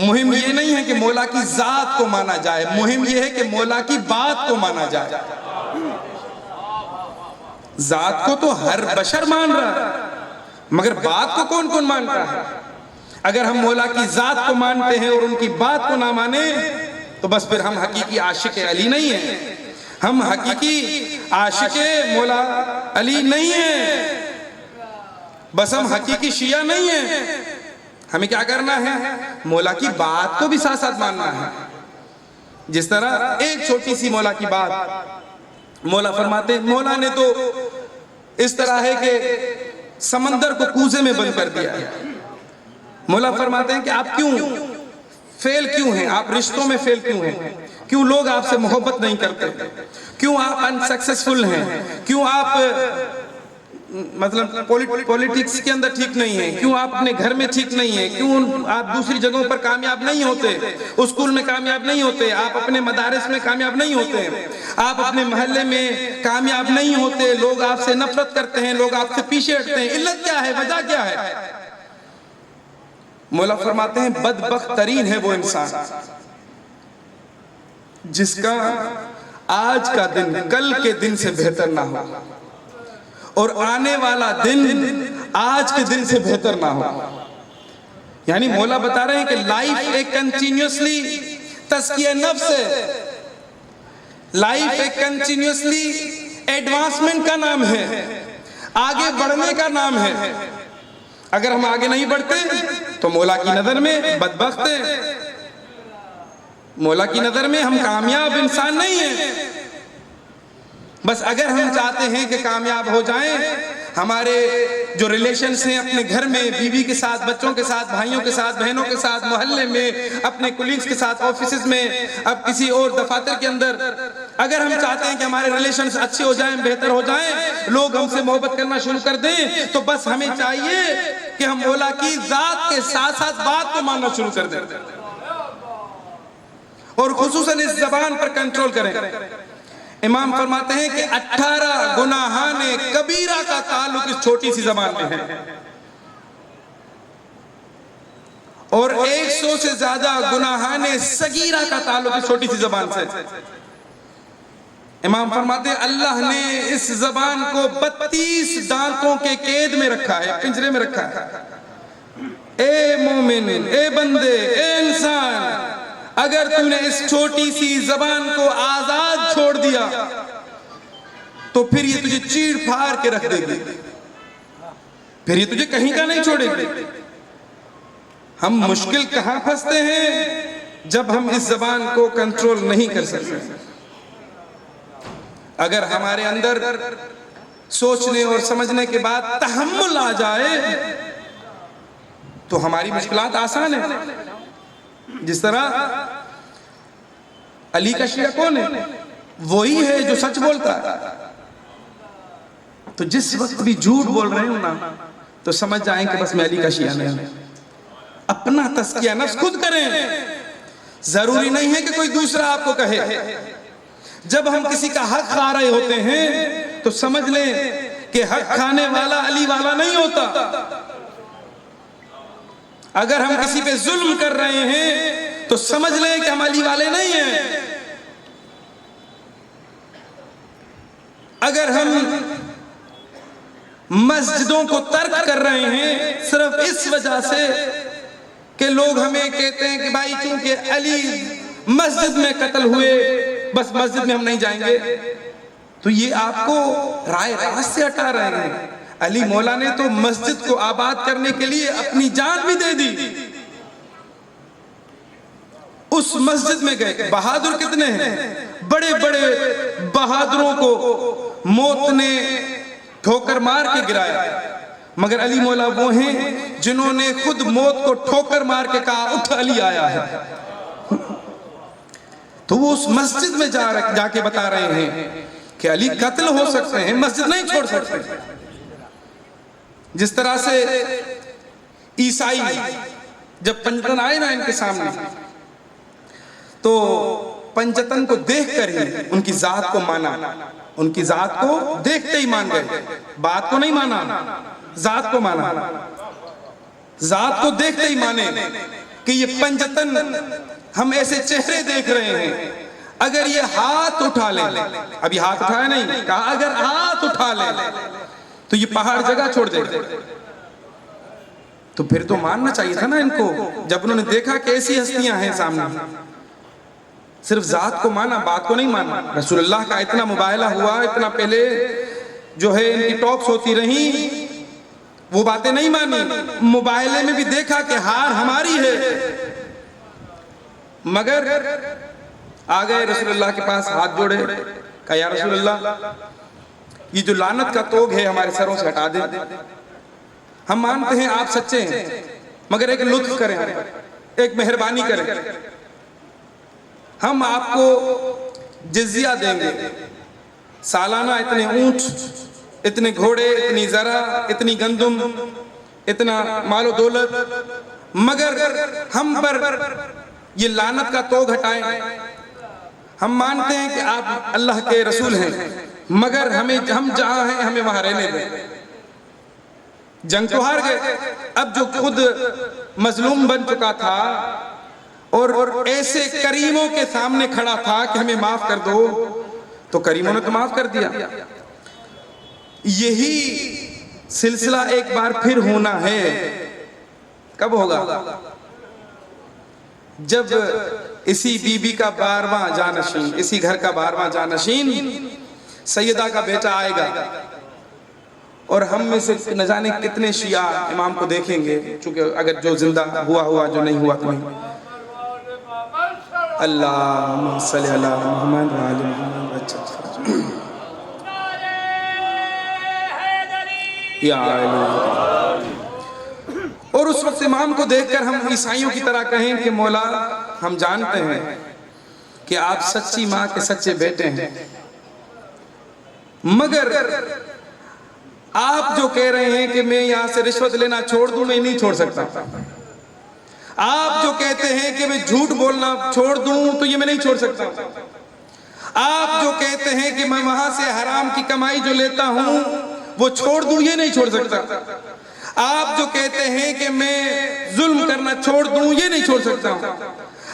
मुहिम ये नहीं है कि मौला की जात को माना जाए, मुहिम ये है कि मौला की बात को माना जाए। जात को तो हर बशर मान रहा है, मगर बात को कौन कौन मानता है। अगर हम मौला की जात को मानते हैं और उनकी बात को ना माने तो बस फिर हम हकीकी आशिक अली नहीं है, हम हकीकी आशिक मौला अली नहीं है, बस हम हकीकी शिया नहीं है। हमें क्या करना है, मौला की बात को भी साथ साथ मानना है। जिस तरह एक छोटी सी मौला की बात, मौला फरमाते हैं, मौला ने तो इस तरह है कि समंदर को कूजे में बंद कर दिया है। मौला फरमाते हैं कि आप क्यों फेल क्यों हैं, आप रिश्तों में फेल क्यों हैं, क्यों लोग आपसे मोहब्बत नहीं करते, क्यों आप अनसक्सेसफुल हैं, क्यों आप मतलब पॉलिटिक्स के अंदर ठीक नहीं है, क्यों आप अपने घर में ठीक नहीं है, क्यों आप दूसरी जगहों पर कामयाब नहीं होते, स्कूल में कामयाब नहीं होते, आप अपने मदारिस में कामयाब नहीं होते, आप अपने मोहल्ले में कामयाब नहीं होते, लोग आपसे नफरत करते हैं, लोग आपसे पीछे हटते हैं। इल्लत क्या है, वजह क्या है। मौला फरमाते हैं बदबख्त तरीन है वो इंसान जिसका आज का दिन कल के दिन से बेहतर ना हो और आने वाला दिन आज के दिन से बेहतर ना हो। यानी मौला बता रहे हैं कि लाइफ एक कंटिन्यूअसली तस्किया नफ्स है, लाइफ एक कंटिन्यूअसली एडवांसमेंट का नाम है, आगे बढ़ने का नाम है। अगर हम आगे नहीं बढ़ते तो मौला की नजर में बदबख्त है, मौला की नजर में हम कामयाब इंसान नहीं है। बस अगर हम चाहते हैं कि कामयाब हो जाएं, हमारे जो रिलेशंस हैं अपने घर में, बीवी के साथ, बच्चों के साथ, भाइयों के साथ, बहनों के साथ, मोहल्ले में, अपने कुलीग्स के साथ, ऑफिस में, अब किसी और दफातर के अंदर, अगर हम चाहते हैं कि हमारे रिलेशंस अच्छे हो जाएं, बेहतर हो जाएं, लोग हमसे मोहब्बत करना शुरू कर दें, तो बस हमें चाहिए कि हम मौला की जात के साथ साथ बात को मानना शुरू कर दें और खुसूसन इस जबान पर कंट्रोल करें। इमाम फरमाते हैं कि 18 गुनाहाने कबीरा का ताल्लुक इस छोटी सी जबान में है और 100 से ज्यादा गुनाहाने सगीरा का ताल्लुक इस छोटी सी जबान से। इमाम फरमाते हैं अल्लाह ने इस जबान को 32 दांतों के कैद में रखा है, पिंजरे में रखा है। ए मोमिन, ए बंदे, ए इंसान, अगर तूने इस छोटी सी जबान को आजाद छोड़ दिया तो फिर ये तुझे चीड़ फाड़ के रख देगी, फिर ये तुझे कहीं का नहीं छोड़ेगी। हम मुश्किल कहां फंसते हैं? जब हम इस जबान को कंट्रोल नहीं कर सकते। अगर हमारे अंदर सोचने और समझने के बाद तहम्मुल आ जाए तो हमारी मुश्किलात आसान है। जिस तरह अली का शिया कौन है? वही है जो सच बोलता है। तो जिस वक्त भी झूठ बोल रहे हो ना तो समझ जाएं कि बस मैं अली का शिया नहीं। अपना तस्किया नफ्स खुद करें, जरूरी नहीं है कि कोई दूसरा आपको कहे। जब हम किसी का हक खा रहे होते हैं तो समझ लें कि हक खाने वाला अली वाला नहीं होता। अगर हम किसी पे जुल्म कर रहे हैं तो समझ लें कि हम अली वाले नहीं हैं। अगर हम मस्जिदों को तर्क कर रहे हैं सिर्फ इस वजह से कि लोग हमें कहते हैं कि भाई चूंकि अली मस्जिद में कत्ल हुए बस मस्जिद में हम नहीं जाएंगे, तो ये आपको राय रास्त से हटा रहे हैं। अली मौला ने तो मस्जिद को आबाद करने के लिए अपनी जान भी दे दी। उस मस्जिद में गए, बहादुर कितने हैं? बड़े बड़े बहादुरों को मौत ने ठोकर मार के गिराया, मगर अली मौला वो हैं जिन्होंने खुद मौत को ठोकर मार के कहा उठ अली आया है। तो वो उस मस्जिद में जाके बता रहे हैं कि अली कत्ल हो सकते हैं, मस्जिद नहीं छोड़ सकते। जिस तरह से ईसाई जब पंजतन आए ना इनके सामने तो पंजतन को देखकर ही उनकी जात को माना, उनकी जात को देखते ही मान गए, बात को नहीं माना, जात को माना। जात को देखते ही माने कि ये पंजतन, हम ऐसे चेहरे देख रहे हैं, अगर ये हाथ उठा ले, अभी हाथ उठाया नहीं, कहा अगर हाथ उठा ले तो ये पहाड़ जगह छोड़ दे। तो फिर तो मानना चाहिए था ना इनको, जब उन्होंने देखा कि ऐसी हस्तियां हैं सामने। सिर्फ जात को माना, बात को नहीं माना। रसूलुल्लाह का इतना मुबाहला हुआ, इतना पहले जो है इनकी टॉक्स होती रही, वो बातें नहीं मानी। मुबाहले में भी देखा कि हार हमारी है, मगर आ गए रसूलुल्लाह के पास, हाथ जोड़े, कहा या रसूलुल्लाह ये जो लानत का तोग है हमारे सरों से हटा दे। हम मानते हैं आप सच्चे हैं, मगर एक लुत्फ करें, एक मेहरबानी करें, हम आपको जिज़िया देंगे, सालाना इतने ऊंट, इतने घोड़े, इतनी जरा, इतनी गंदुम, इतना मालो दौलत, मगर हम पर ये लानत का तोग हटाएं। हम मानते हैं कि आप अल्लाह के रसूल हैं, मगर हम जहां हैं हमें वहां रहने दें। जंग तो हार गए, अब जो खुद मजलूम बन चुका था और ऐसे करीमों के सामने खड़ा था कि हमें माफ कर दो, तो करीमों ने तो माफ कर दिया। यही सिलसिला एक बार फिर होना है। कब होगा? जब इसी बीबी का 12वां जानशीन, इसी घर का 12वां जानशीन सैयदा का बेटा आएगा और हम में से न जाने कितने शिया इमाम को देखेंगे, चूंकि अगर जो जिंदा हुआ हुआ, जो नहीं हुआ तो नहीं। अल्लाहुम्मा सल्ली अला मुहम्मद व आले मुहम्मद। या इलाही। और उस वक्त इमाम को देखकर हम ईसाइयों की तरह कहें कि मौला हम जानते हैं कि आप सच्ची माँ के सच्चे बेटे हैं, मगर आप जो कह रहे हैं कि मैं यहां से रिश्वत लेना छोड़ दूं, मैं नहीं छोड़ सकता। आप जो कहते हैं कि मैं झूठ बोलना छोड़ दूं, तो ये मैं नहीं छोड़ सकता। आप जो कहते हैं कि मैं वहां से हराम की कमाई जो लेता हूं वो छोड़ दूं, ये नहीं छोड़ सकता। आप जो कहते हैं कि मैं जुल्म करना छोड़ दूं, ये नहीं छोड़ सकता हूं।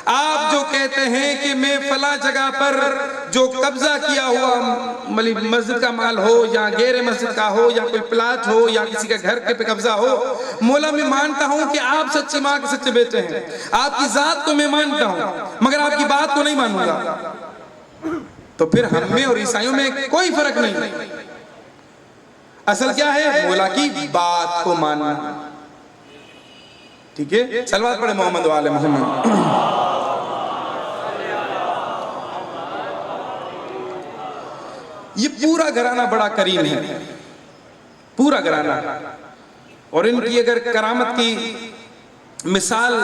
आप जो कहते हैं कि मैं फला जगह पर जो कब्जा किया हुआ मस्जिद का माल हो या गैर मस्जिद का हो या कोई प्लाट हो या किसी का घर के पे कब्जा हो, मौला मैं मानता हूं कि आप सच्ची माँ के सच्चे बेटे हैं, आपकी जात को मैं मानता हूं, मगर आपकी बात को नहीं मानूंगा। तो फिर हम में और ईसाइयों में कोई फर्क नहीं। असल क्या है? मौला की बात को मानना। ठीक है, सलवात पढ़े मोहम्मद वाले मोहम्मद। ये पूरा घराना बड़ा करीम है, पूरा घराना। और इनकी अगर करामत की मिसाल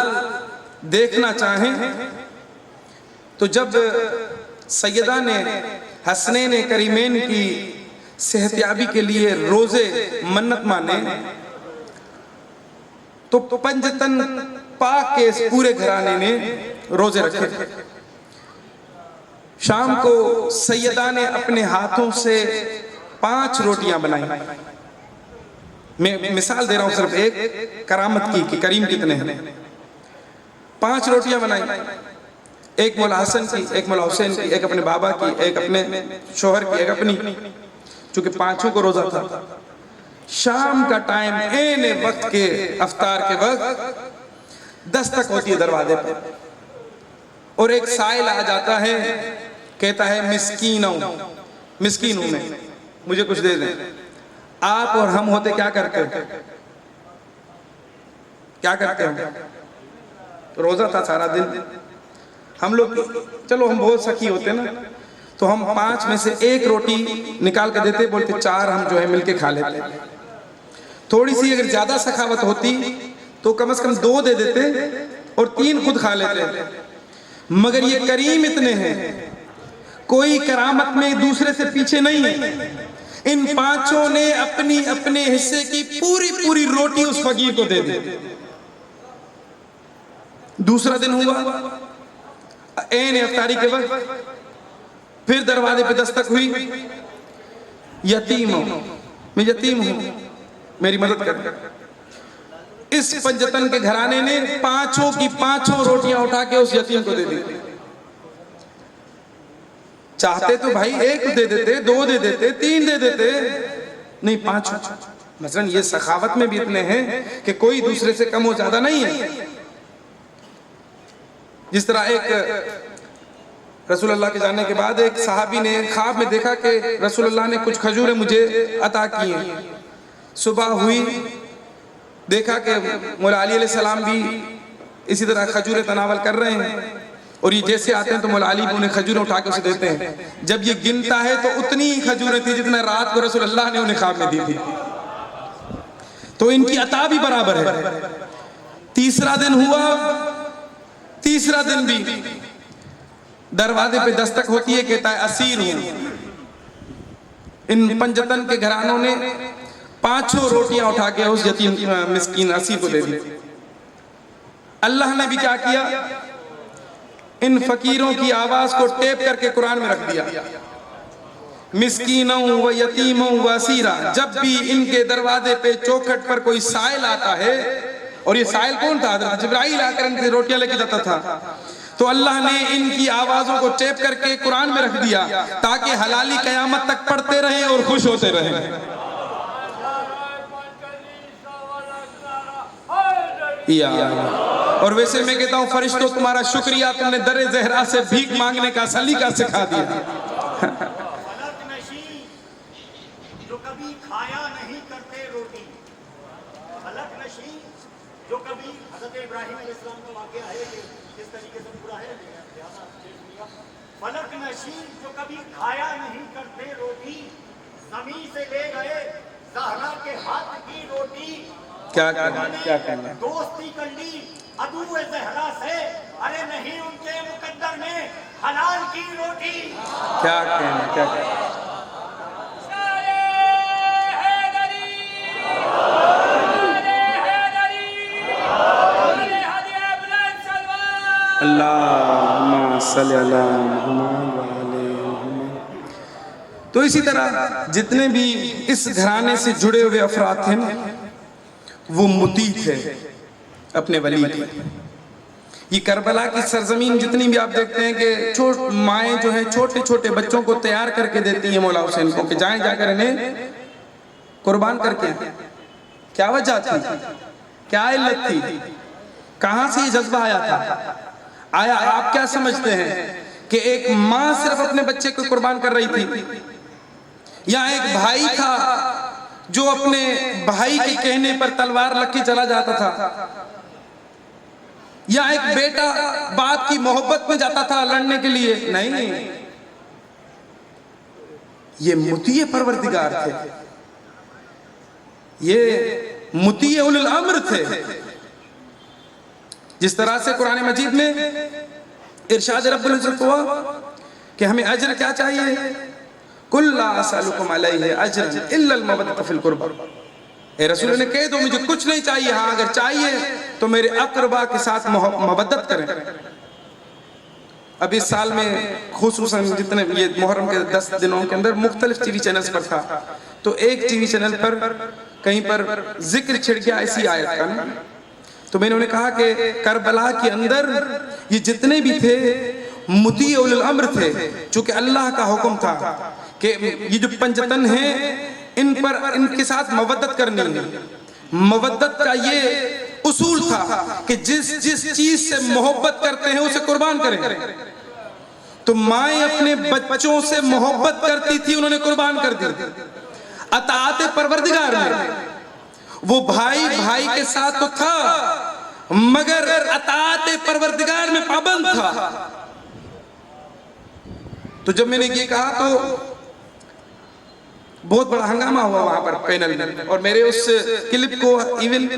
देखना चाहें तो जब सैयदा ने हसनैन करीमैन की सेहतयाबी के लिए रोजे मन्नत माने तो पंजतन पाक के इस पूरे घराने ने रोजे रखे। शाम को सैयदा ने अपने हाथों से 5 रोटियां बनाई। मैं मिसाल दे रहा हूं सिर्फ एक करामत की कि करीम कितने हैं। 5 रोटियां बनाई, एक मौला हसन की, एक मौला हुसैन की, एक अपने बाबा की, एक अपने शोहर की, एक अपनी, चूंकि 5 को रोजा था। शाम का टाइम एने वक्त के अफ्तार के वक्त दस्तक होती है दरवाजे पर और एक साइल आ जाता है, कहता है मिस्कीन हूं मैं, मुझे कुछ दे दें। आप और हम होते क्या करते हैं? रोजा था सारा दिन, हम लोग चलो हम बहुत सखी होते ना, तो हम 5 में से 1 रोटी निकाल कर देते, बोलते 4 हम जो है मिलके खा लेते। थोड़ी सी अगर ज्यादा सखावत होती तो कम से कम 2 दे देते और 3 खुद खा लेते। मगर ये करीम इतने हैं, कोई करामत में दूसरे से पीछे नहीं है। इन 5 ने अपनी अपने हिस्से की पूरी पूरी रोटी उस फकीर को दे दी। दूसरा दिन हुआ, ऐन इफ्तारी के वक्त फिर दरवाजे पे दस्तक हुई, यतीम हूं मैं, यतीम हूं, मेरी मदद कर। इस पंजतन के घराने ने 5 की 5 रोटियां उठा के उस यतीम को दे दी। चाहते तो भाई 1 दे देते, 2 दे देते, 3 दे देते, नहीं 5। मसलन ये सखावत में भी इतने हैं कि कोई दूसरे से कम हो ज्यादा नहीं है। जिस तरह एक रसूलुल्लाह के जाने के बाद एक सहाबी ने ख्वाब में देखा कि रसूलुल्लाह ने कुछ खजूरें मुझे अता की हैं। सुबह हुई, देखा कि मौला अली अलैहिस्सलाम भी इसी तरह खजूरें तनावल कर रहे हैं और ये जैसे आते हैं तो मौला अली उन्हें खजूरें उठा के उसे देते हैं। जब ये गिनता है तो उतनी ही खजूरें थी जितना रात को रसूलुल्लाह ने उन्हें ख्वाब में दी थी। तो इनकी अता भी बराबर है। तीसरा दिन हुआ, तीसरा दिन भी दरवाजे पे दस्तक होती है, कहता है असीर हूं। इन पंजतन के घरानों ने 5 रोटियां उठा के उस यतीम मिस्कीन असीर को दे दी। अल्लाह ने भी क्या किया, इन फकीरों की आवाज को टेप करके कुरान में रख दिया। मिस्कीनों व यतीमों व असीरा, जब भी इनके दरवाजे पे चौखट पर कोई साइल आता है, और ये साइल कौन था? हज़रत जिब्राइल आकर इनकी रोटियां लेके जाता था। तो अल्लाह ने इनकी आवाजों को टेप करके कुरान में रख दिया ताकि हलाली कयामत तक पढ़ते रहें और खुश होते रहें। और वैसे मैं कहता हूं फरिश्तों तुम्हारा शुक्रिया, तुमने दरे ज़हरा से भीख मांगने का सलीका सिखा दिया। जो कभी खाया नहीं करते रोटी, फलक नशी जो कभी हज़रत इब्राहिम अलैहिस्सलाम का वाक़या है कि किस तरीके से पूरा है, फलक नशी जो कभी खाया नहीं करते रोटी, ज़मीन से ले गए ज़हरा के हाथ की रोटी क्या कहना दोस्ती कर ली अदूए ज़हरा से, अरे नहीं उनके मुकद्दर में हलाल की रोटी। क्या कहना अल्लाहुम्मा सल्ली अला मुहम्मद व आले मुहम्मद। तो इसी तरह जितने भी इस घराने से जुड़े हुए अफराद थे वो मुती थे अपने वली के। ये करबला की सरजमीन जितनी भी आप देखते हैं कि माएँ जो है छोटे छोटे बच्चों को तैयार करके देती हैं मौला हुसैन को कि जाएं जाकर इन्हें कुर्बान करके। क्या वजह थी, क्या इल्लत थी, कहां से ये जज्बा आया था? आया आप क्या समझते हैं कि एक माँ सिर्फ अपने बच्चे को कुर्बान कर रही थी, या एक भाई था जो अपने भाई के कहने पर तलवार रख के चला जाता था, या एक बेटा बाप की मोहब्बत में जाता था लड़ने के लिए? नहीं, ये मुतीए परवरदिगार थे, ये मुतीए उलुल अम्र थे। जिस तरह से कुरान मजीद में इरशाद रब्बुल इज्जत हुआ कि हमें अजर क्या चाहिए, कुल ला असअलुकुम अलैहि अजरन इल्ला अल मवद्दत फिल कुर्बा। ए रसूल ने कह दो मुझे कुछ नहीं चाहिए, हाँ अगर चाहिए तो मेरे अकरबा के साथ मवद्दत करें। अब इस साल में खुसूसन जितने ये मुहर्रम के 10 दिनों के अंदर मुख्तलिफ टीवी चैनल्स पर था, तो एक टीवी चैनल पर कहीं पर जिक्र छिड़ गया ऐसी आयत का, तो मैंने उन्हें कहा कि करबला के अंदर ये जितने भी थे मुती उलुल अम्र थे, चूंकि अल्लाह का हुक्म था कि ये जो पंजतन हैं इन पर इनके साथ मवद्दत करनी है। मवद्दत का ये उसूल था कि जिस जिस चीज से मोहब्बत करते हैं उसे कुर्बान करें। तो माएँ अपने बच्चों से मोहब्बत करती थी, उन्होंने कुर्बान कर दी अताअत परवरदिगार में। वो भाई भाई के साथ तो था मगर अताअत परवरदिगार में पाबंद था। तो जब मैंने ये कहा तो बहुत बड़ा हंगामा हुआ वहां पर पैनल में, और मेरे उस क्लिप को इवन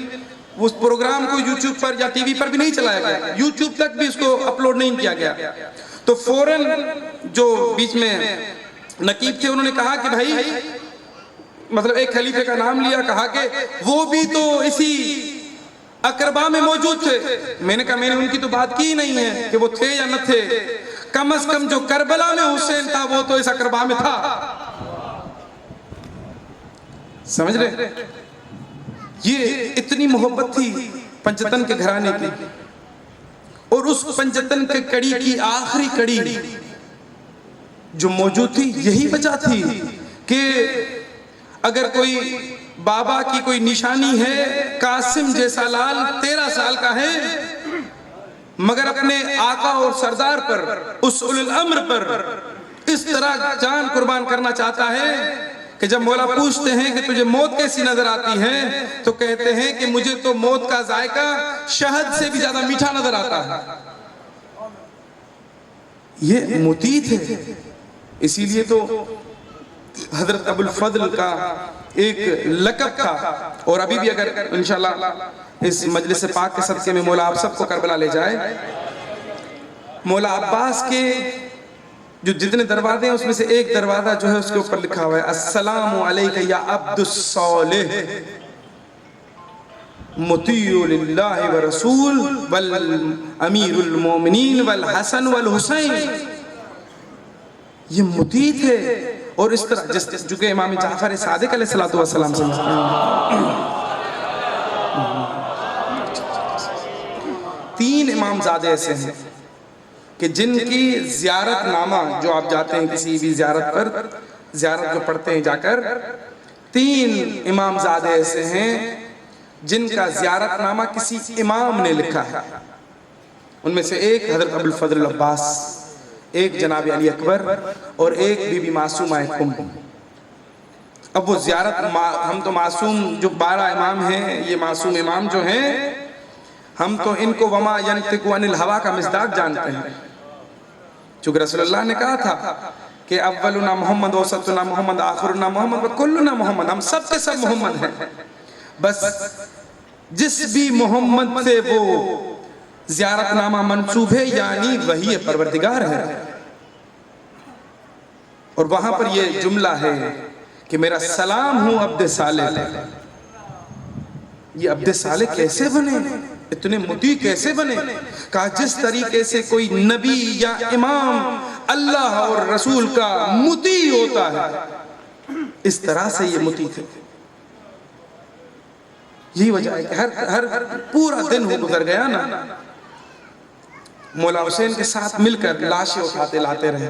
उस प्रोग्राम को यूट्यूब पर या टीवी पर भी नहीं चलाया गया, यूट्यूब तक भी उसको अपलोड नहीं किया गया। तो फौरन जो बीच में नकीब थे उन्होंने कहा कि भाई, मतलब एक खलीफे का नाम लिया, कहा कि वो भी तो इसी अकरबा में मौजूद थे। मैंने कहा मैंने उनकी तो बात की ही नहीं है कि वो थे या न थे, कम से कम जो करबला में हुसैन था वो तो इस अकरबा में था। समझ रहे? ये इतनी मोहब्बत थी पंजतन के घराने की, और उस पंजतन के कड़ी की आखिरी कड़ी जो मौजूद थी यही वजह थी कि अगर कोई बाबा की कोई निशानी है, कासिम जैसा लाल 13 साल का है मगर अपने आका और सरदार पर, उस उलुल अम्र पर इस तरह जान कुर्बान करना चाहता है कि जब मौला पूछते हैं कि तुझे मौत कैसी नजर आती है, तो कहते हैं कि मुझे तो मौत का जायका शहद से भी ज्यादा मीठा नजर आता है। ये मुती थे, इसीलिए तो हजरत अबुल फजल का एक लक़ब था। और अभी भी अगर इंशाल्लाह इस मजलिस पाक के सदके में मौला आप सबको करबला ले जाए, मौला अब्बास के जो जितने दरवाजे हैं उसमें से एक दरवाजा जो है उसके ऊपर लिखा हुआ है अस्सलामु अलैका या अब्दुस सालिह मुतीउ लिल्लाहि व रसूल वल अमीरुल मोमिनीन वल हसन वल हुसैन। ये मुती थे, और इस तरह जिस जो इमाम जाफर सादिक अलैहिस्सलातु वस्सलाम से तीन इमामजादे ऐसे हैं कि जिनकी ज़ियारत नामा जो आप जाते हैं किसी भी ज़ियारत पर, ज़ियारत जो पढ़ते हैं जाकर, तीन इमामजादे ऐसे हैं जिनका ज़ियारत नामा किसी इमाम ने लिखा है। उनमें से एक हज़रत अबुल फजल अब्बास, एक जनाब अली अकबर, और एक बीबी मासूमा कुम। अब वो ज़ियारत हम तो मासूम जो 12 इमाम हैं, ये मासूम इमाम जो हैं, हम तो इनको वमा यंतिकु अनिल हवा का मिस्दाक जानते हैं। चूंकि रसूलुल्लाह ने कहा था कि अव्वलुना मोहम्मद, औसतुना मोहम्मद, आखिरुना मोहम्मद, व कुल्लुना मोहम्मद, हम सब के सब मोहम्मद हैं। बस जिस भी मोहम्मद से वो ज़ियारतनामा मंसूब है यानी वही परवरदिगार है। और वहां पर ये जुमला है कि मेरा सलाम हूं अब्द सालेह। ये अब्द सालेह कैसे बने, इतने मुती कैसे बने? कहा जिस तरीके से कोई नबी या इमाम अल्लाह और रसूल का मुती होता है, इस तरह से ये मुती थे। यही वजह है कि हर पूरा दिन हो गुजर गया ना, मौला हुसैन के साथ मिलकर लाशें उठाते लाते रहे,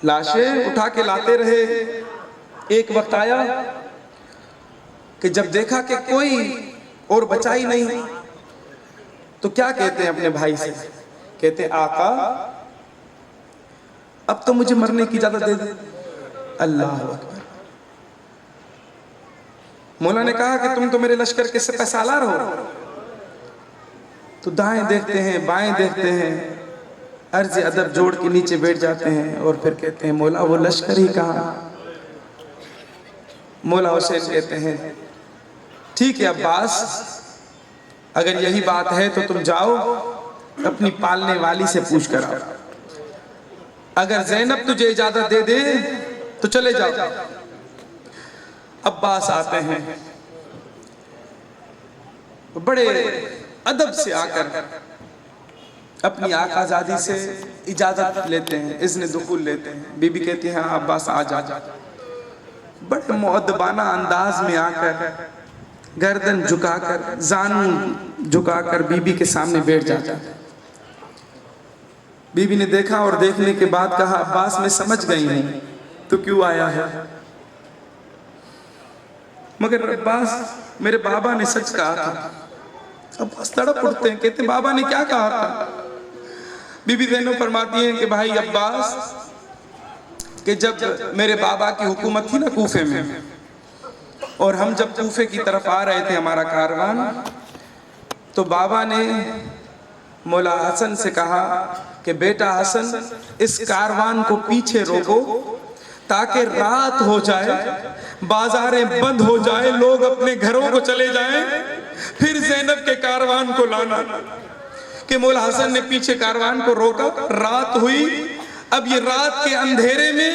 लाशें उठा के लाते रहे। एक वक्त आया कि जब देखा कि कोई और बचा ही नहीं, तो क्या कहते हैं अपने भाई से? कहते हैं आका अब तो मुझे मरने की इजाजत दे दे। अल्लाह अकबर। मौला ने कहा कि तुम तो मेरे लश्कर के सिपह सालार हो। तो दाएं देखते हैं बाएं देखते हैं, अर्ज अदब जोड़ के नीचे बैठ जाते हैं और फिर कहते हैं मौला वो लश्कर ही कहाँ? मौला हुसैन कहते हैं ठीक है अब्बास, अगर यही बात है तो तुम जाओ अपनी पालने वाली से पूछ कर आओ, अगर ज़ैनब तुझे इजाजत दे दे तो चले जाओ। अब्बास आते हैं, बड़े अदब से आकर अपनी आकाज़ादी से इजाजत लेते हैं, इज़्न दुखूल लेते हैं। बीबी कहती है हाँ अब्बास आ जा। बड़े मुअद्दबाना अंदाज में आकर गर्दन झुकाकर जानू झुकाकर बीबी के सामने बैठ जाता। बीबी ने देखा और देखने के बाद कहा अब्बास मैं समझ गई हूं तो क्यों आया है, मगर अब्बास मेरे बाबा ने सच कहा था। अब्बास तड़प उठते हैं, कहते बाबा ने क्या कहा था? बीबी ज़ैनब फरमाती हैं कि भाई अब्बास कि जब मेरे बाबा की हुकूमत थी ना कूफे में, और हम जब कूफे की तरफ आ रहे थे हमारा कारवान, तो बाबा ने मौला हसन से कहा कि बेटा हसन इस कारवान को पीछे रोको ताकि रात हो जाए, बाजारें बंद हो जाए, लोग अपने घरों को चले जाएं, फिर ज़ैनब के कारवान को लाना। कि मौला हसन ने पीछे कारवान को रोका, रात हुई। अब ये रात के अंधेरे में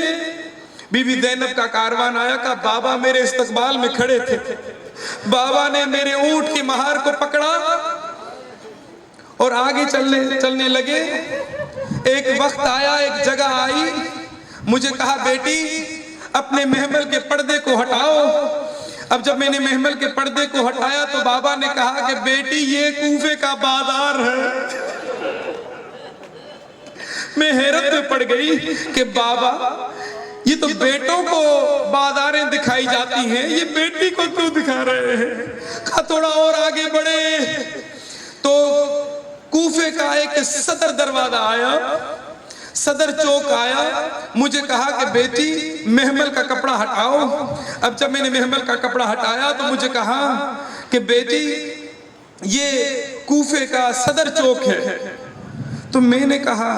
बीबी ज़ैनब का कारवान आया। का बाबा मेरे इस्तकबाल में खड़े थे, बाबा ने मेरे ऊंट की महार को पकड़ा और आगे चलने लगे। एक वक्त आया, एक जगह आई, मुझे कहा बेटी अपने महमल के पर्दे को हटाओ। अब जब मैंने महमल के पर्दे को हटाया तो बाबा ने कहा कि बेटी ये कूफे का बाजार है। मैं हैरत में पड़ गई कि बाबा ये तो बेटों को बाजारें दिखाई जाती हैं, ये बेटी को क्यों दिखा रहे हैं? कहा थोड़ा और आगे बढ़े तो कूफे का एक सदर दरवाजा आया, सदर चौक आया। मुझे कहा कि बेटी महमल का कपड़ा हटाओ। अब जब मैंने महमल का कपड़ा हटाया तो मुझे कहा कि बेटी ये कूफे का सदर चौक है। तो मैंने कहा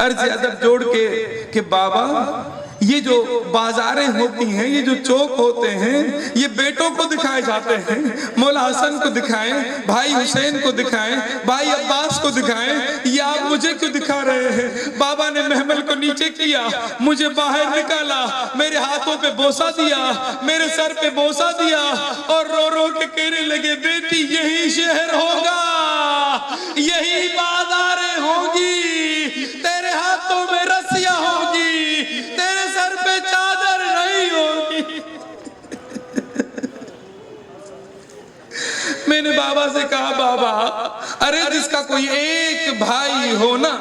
अर्ज अदब जोड़ के कि बाबा ये जो बाजारें होती हैं, ये जो चौक होते हैं, ये बेटों को दिखाए जाते हैं। मौला हसन को दिखाएं, भाई हुसैन को दिखाएं, भाई अब्बास को दिखाएं, ये आप मुझे क्यों दिखा रहे हैं? बाबा ने महमल को नीचे किया, मुझे बाहर निकाला, मेरे हाथों पे बोसा दिया, मेरे सर पे बोसा दिया और रो रो के कहने लगे बेटी यही शहर होगा, यही बाजारें होगी, तेरे हाथों में रस्सियां होगी, तेरे सर पे चादर नहीं होगी। मैंने बाबा से कहा बाबा अरे जिसका कोई एक भाई हो ना,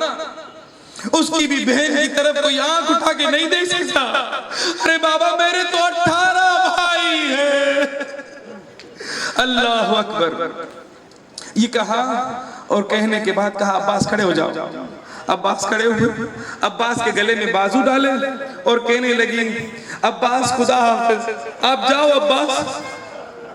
उसकी भी बहन की तरफ कोई आंख उठा के नहीं देख सकता। अरे बाबा मेरे तो 18 भाई हैं। अल्लाह अकबर। ये कहा और कहने के बाद कहा अब्बास खड़े हो जाओ। अब्बास खड़े हुए, अब्बास के गले में बाजू डाले और कहने लगी अब्बास खुदा हाफिज, आप जाओ अब्बास।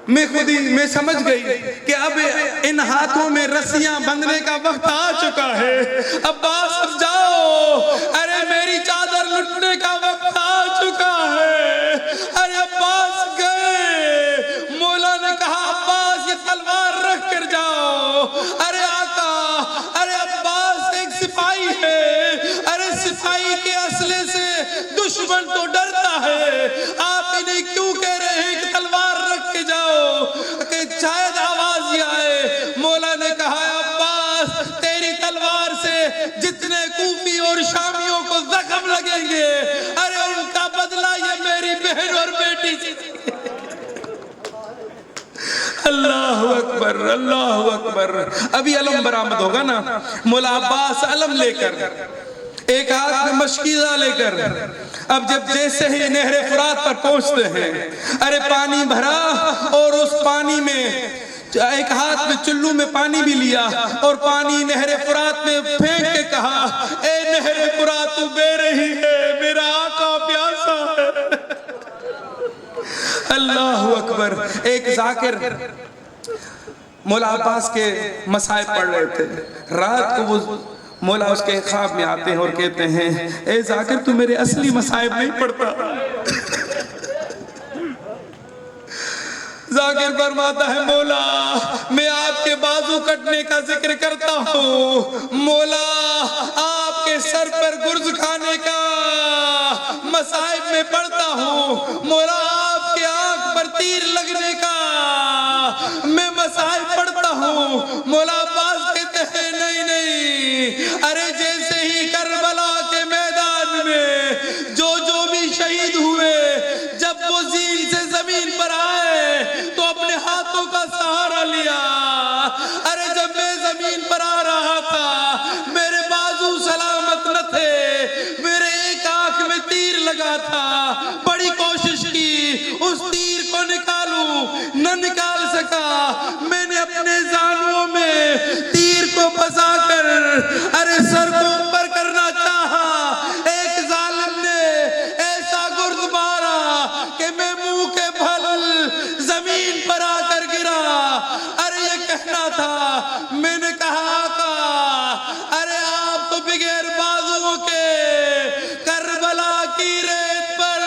मैं समझ गई कि अब इन हाथों में रस्सियां बंधने का वक्त आ चुका है। अब्बास अब जाओ, अरे मेरी चादर के असले से दुश्मन तो डरता है, आप इन्हें क्यों कह रहे हैं कि तलवार रख के जाओ, कि शायद आवाज आए। मौला ने कहा अब्बास तेरी तलवार से जितने कूफी और शामियों को जख्म लगेंगे, अरे उनका बदला ये मेरी बहन और बेटी से। अल्लाह अकबर, अल्लाह अकबर। अभी अलम बरामद होगा ना, मौला अब्बास अलम लेकर, एक हाथ में मशकीज़ा लेकर, अब जब जैसे ही नहरे फुरात पर पहुंचते हैं, अरे पानी भरा और उस पानी में एक हाथ में चुल्लू में पानी भी लिया और पानी नहरे फुरात में फेंक के कहा, ए नहरे फुरात तू बह रही है, मेरा आका प्यासा है। अल्लाह अकबर। एक जाकिर मौला अब्बास के मसाइब पढ़ रहे थे, रात को वो मौला उसके ख्वाब में आते हैं और कहते हैं, ए जाकिर तू मेरे असली मसाइब नहीं पढ़ता। जाकिर फरमाता है, मौला मैं आपके बाजू कटने का जिक्र करता हूँ, मौला आपके सर पर गुर्ज खाने का मसाइब में पढ़ता हूँ, मौला आपके आंख पर तीर लगने का मैं मसाइब पढ़ता हूँ। मौला अब्बास कहते हैं, नहीं नहीं, अरे जैसे ही करबला के मैदान में जो भी शहीद हुए, जब वो जीन से जमीन पर आए तो अपने हाथों का सहारा लिया। अरे जब मैं जमीन पर आ रहा था, मेरे बाजू सलामत न थे, मेरे एक आंख में तीर लगा था, बड़ी कोशिश की उस तीर को निकालूं, न निकाल सका। मैंने अपने जानुओं में तीर को फंसाकर अरे सर को ऊपर करना चाहा, एक जालिम ने ऐसा गुर्द मारा कि मैं मुंह के बल जमीन पर आकर गिरा। अरे ये कहना था, मैंने कहा आका, अरे आप तो बगैर बाजुओं के करबला की रेत पर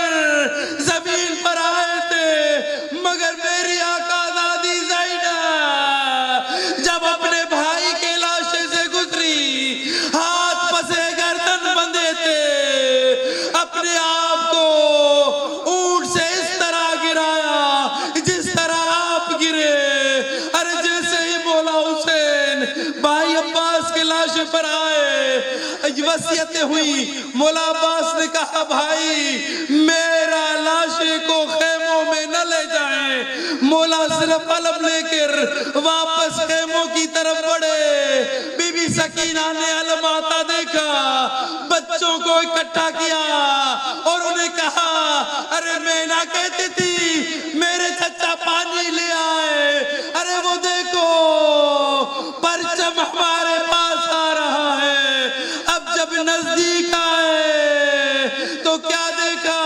जमीन पर आए थे, मगर मेरी आका दादी ज़ैनब जब अपने भाई के लाशे से गुजरी, हाथ पसे गर्दन बंधे थे, अपने आप को ऊंट से इस तरह गिराया जिस तरह आप गिरे। अरे जैसे ही मौला हुसैन भाई अब्बास के लाशे पर आए, वसीयतें हुई। मौला अब्बास ने कहा, भाई मेरा लाशे को खेमों में न ले जाएं। मौला सिर्फ अलम लेकर वापस खेमों की तरफ बढ़े। बीबी सकीना ने अलम आता देखा, बच्चों को इकट्ठा किया और उन्हें कहा, अरे मैं ना कहती थी मेरे चचा पानी ले आए, अरे वो देखो परचम हमारे पास आ रहा है। अब जब नजदीक आए तो क्या देखा,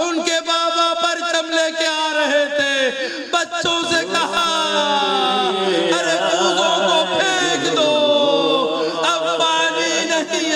उनके बाबा परचम लेके आ रहे थे। बच्चों से कहा, अरे बूंदों को फेंक दो, अब पानी नहीं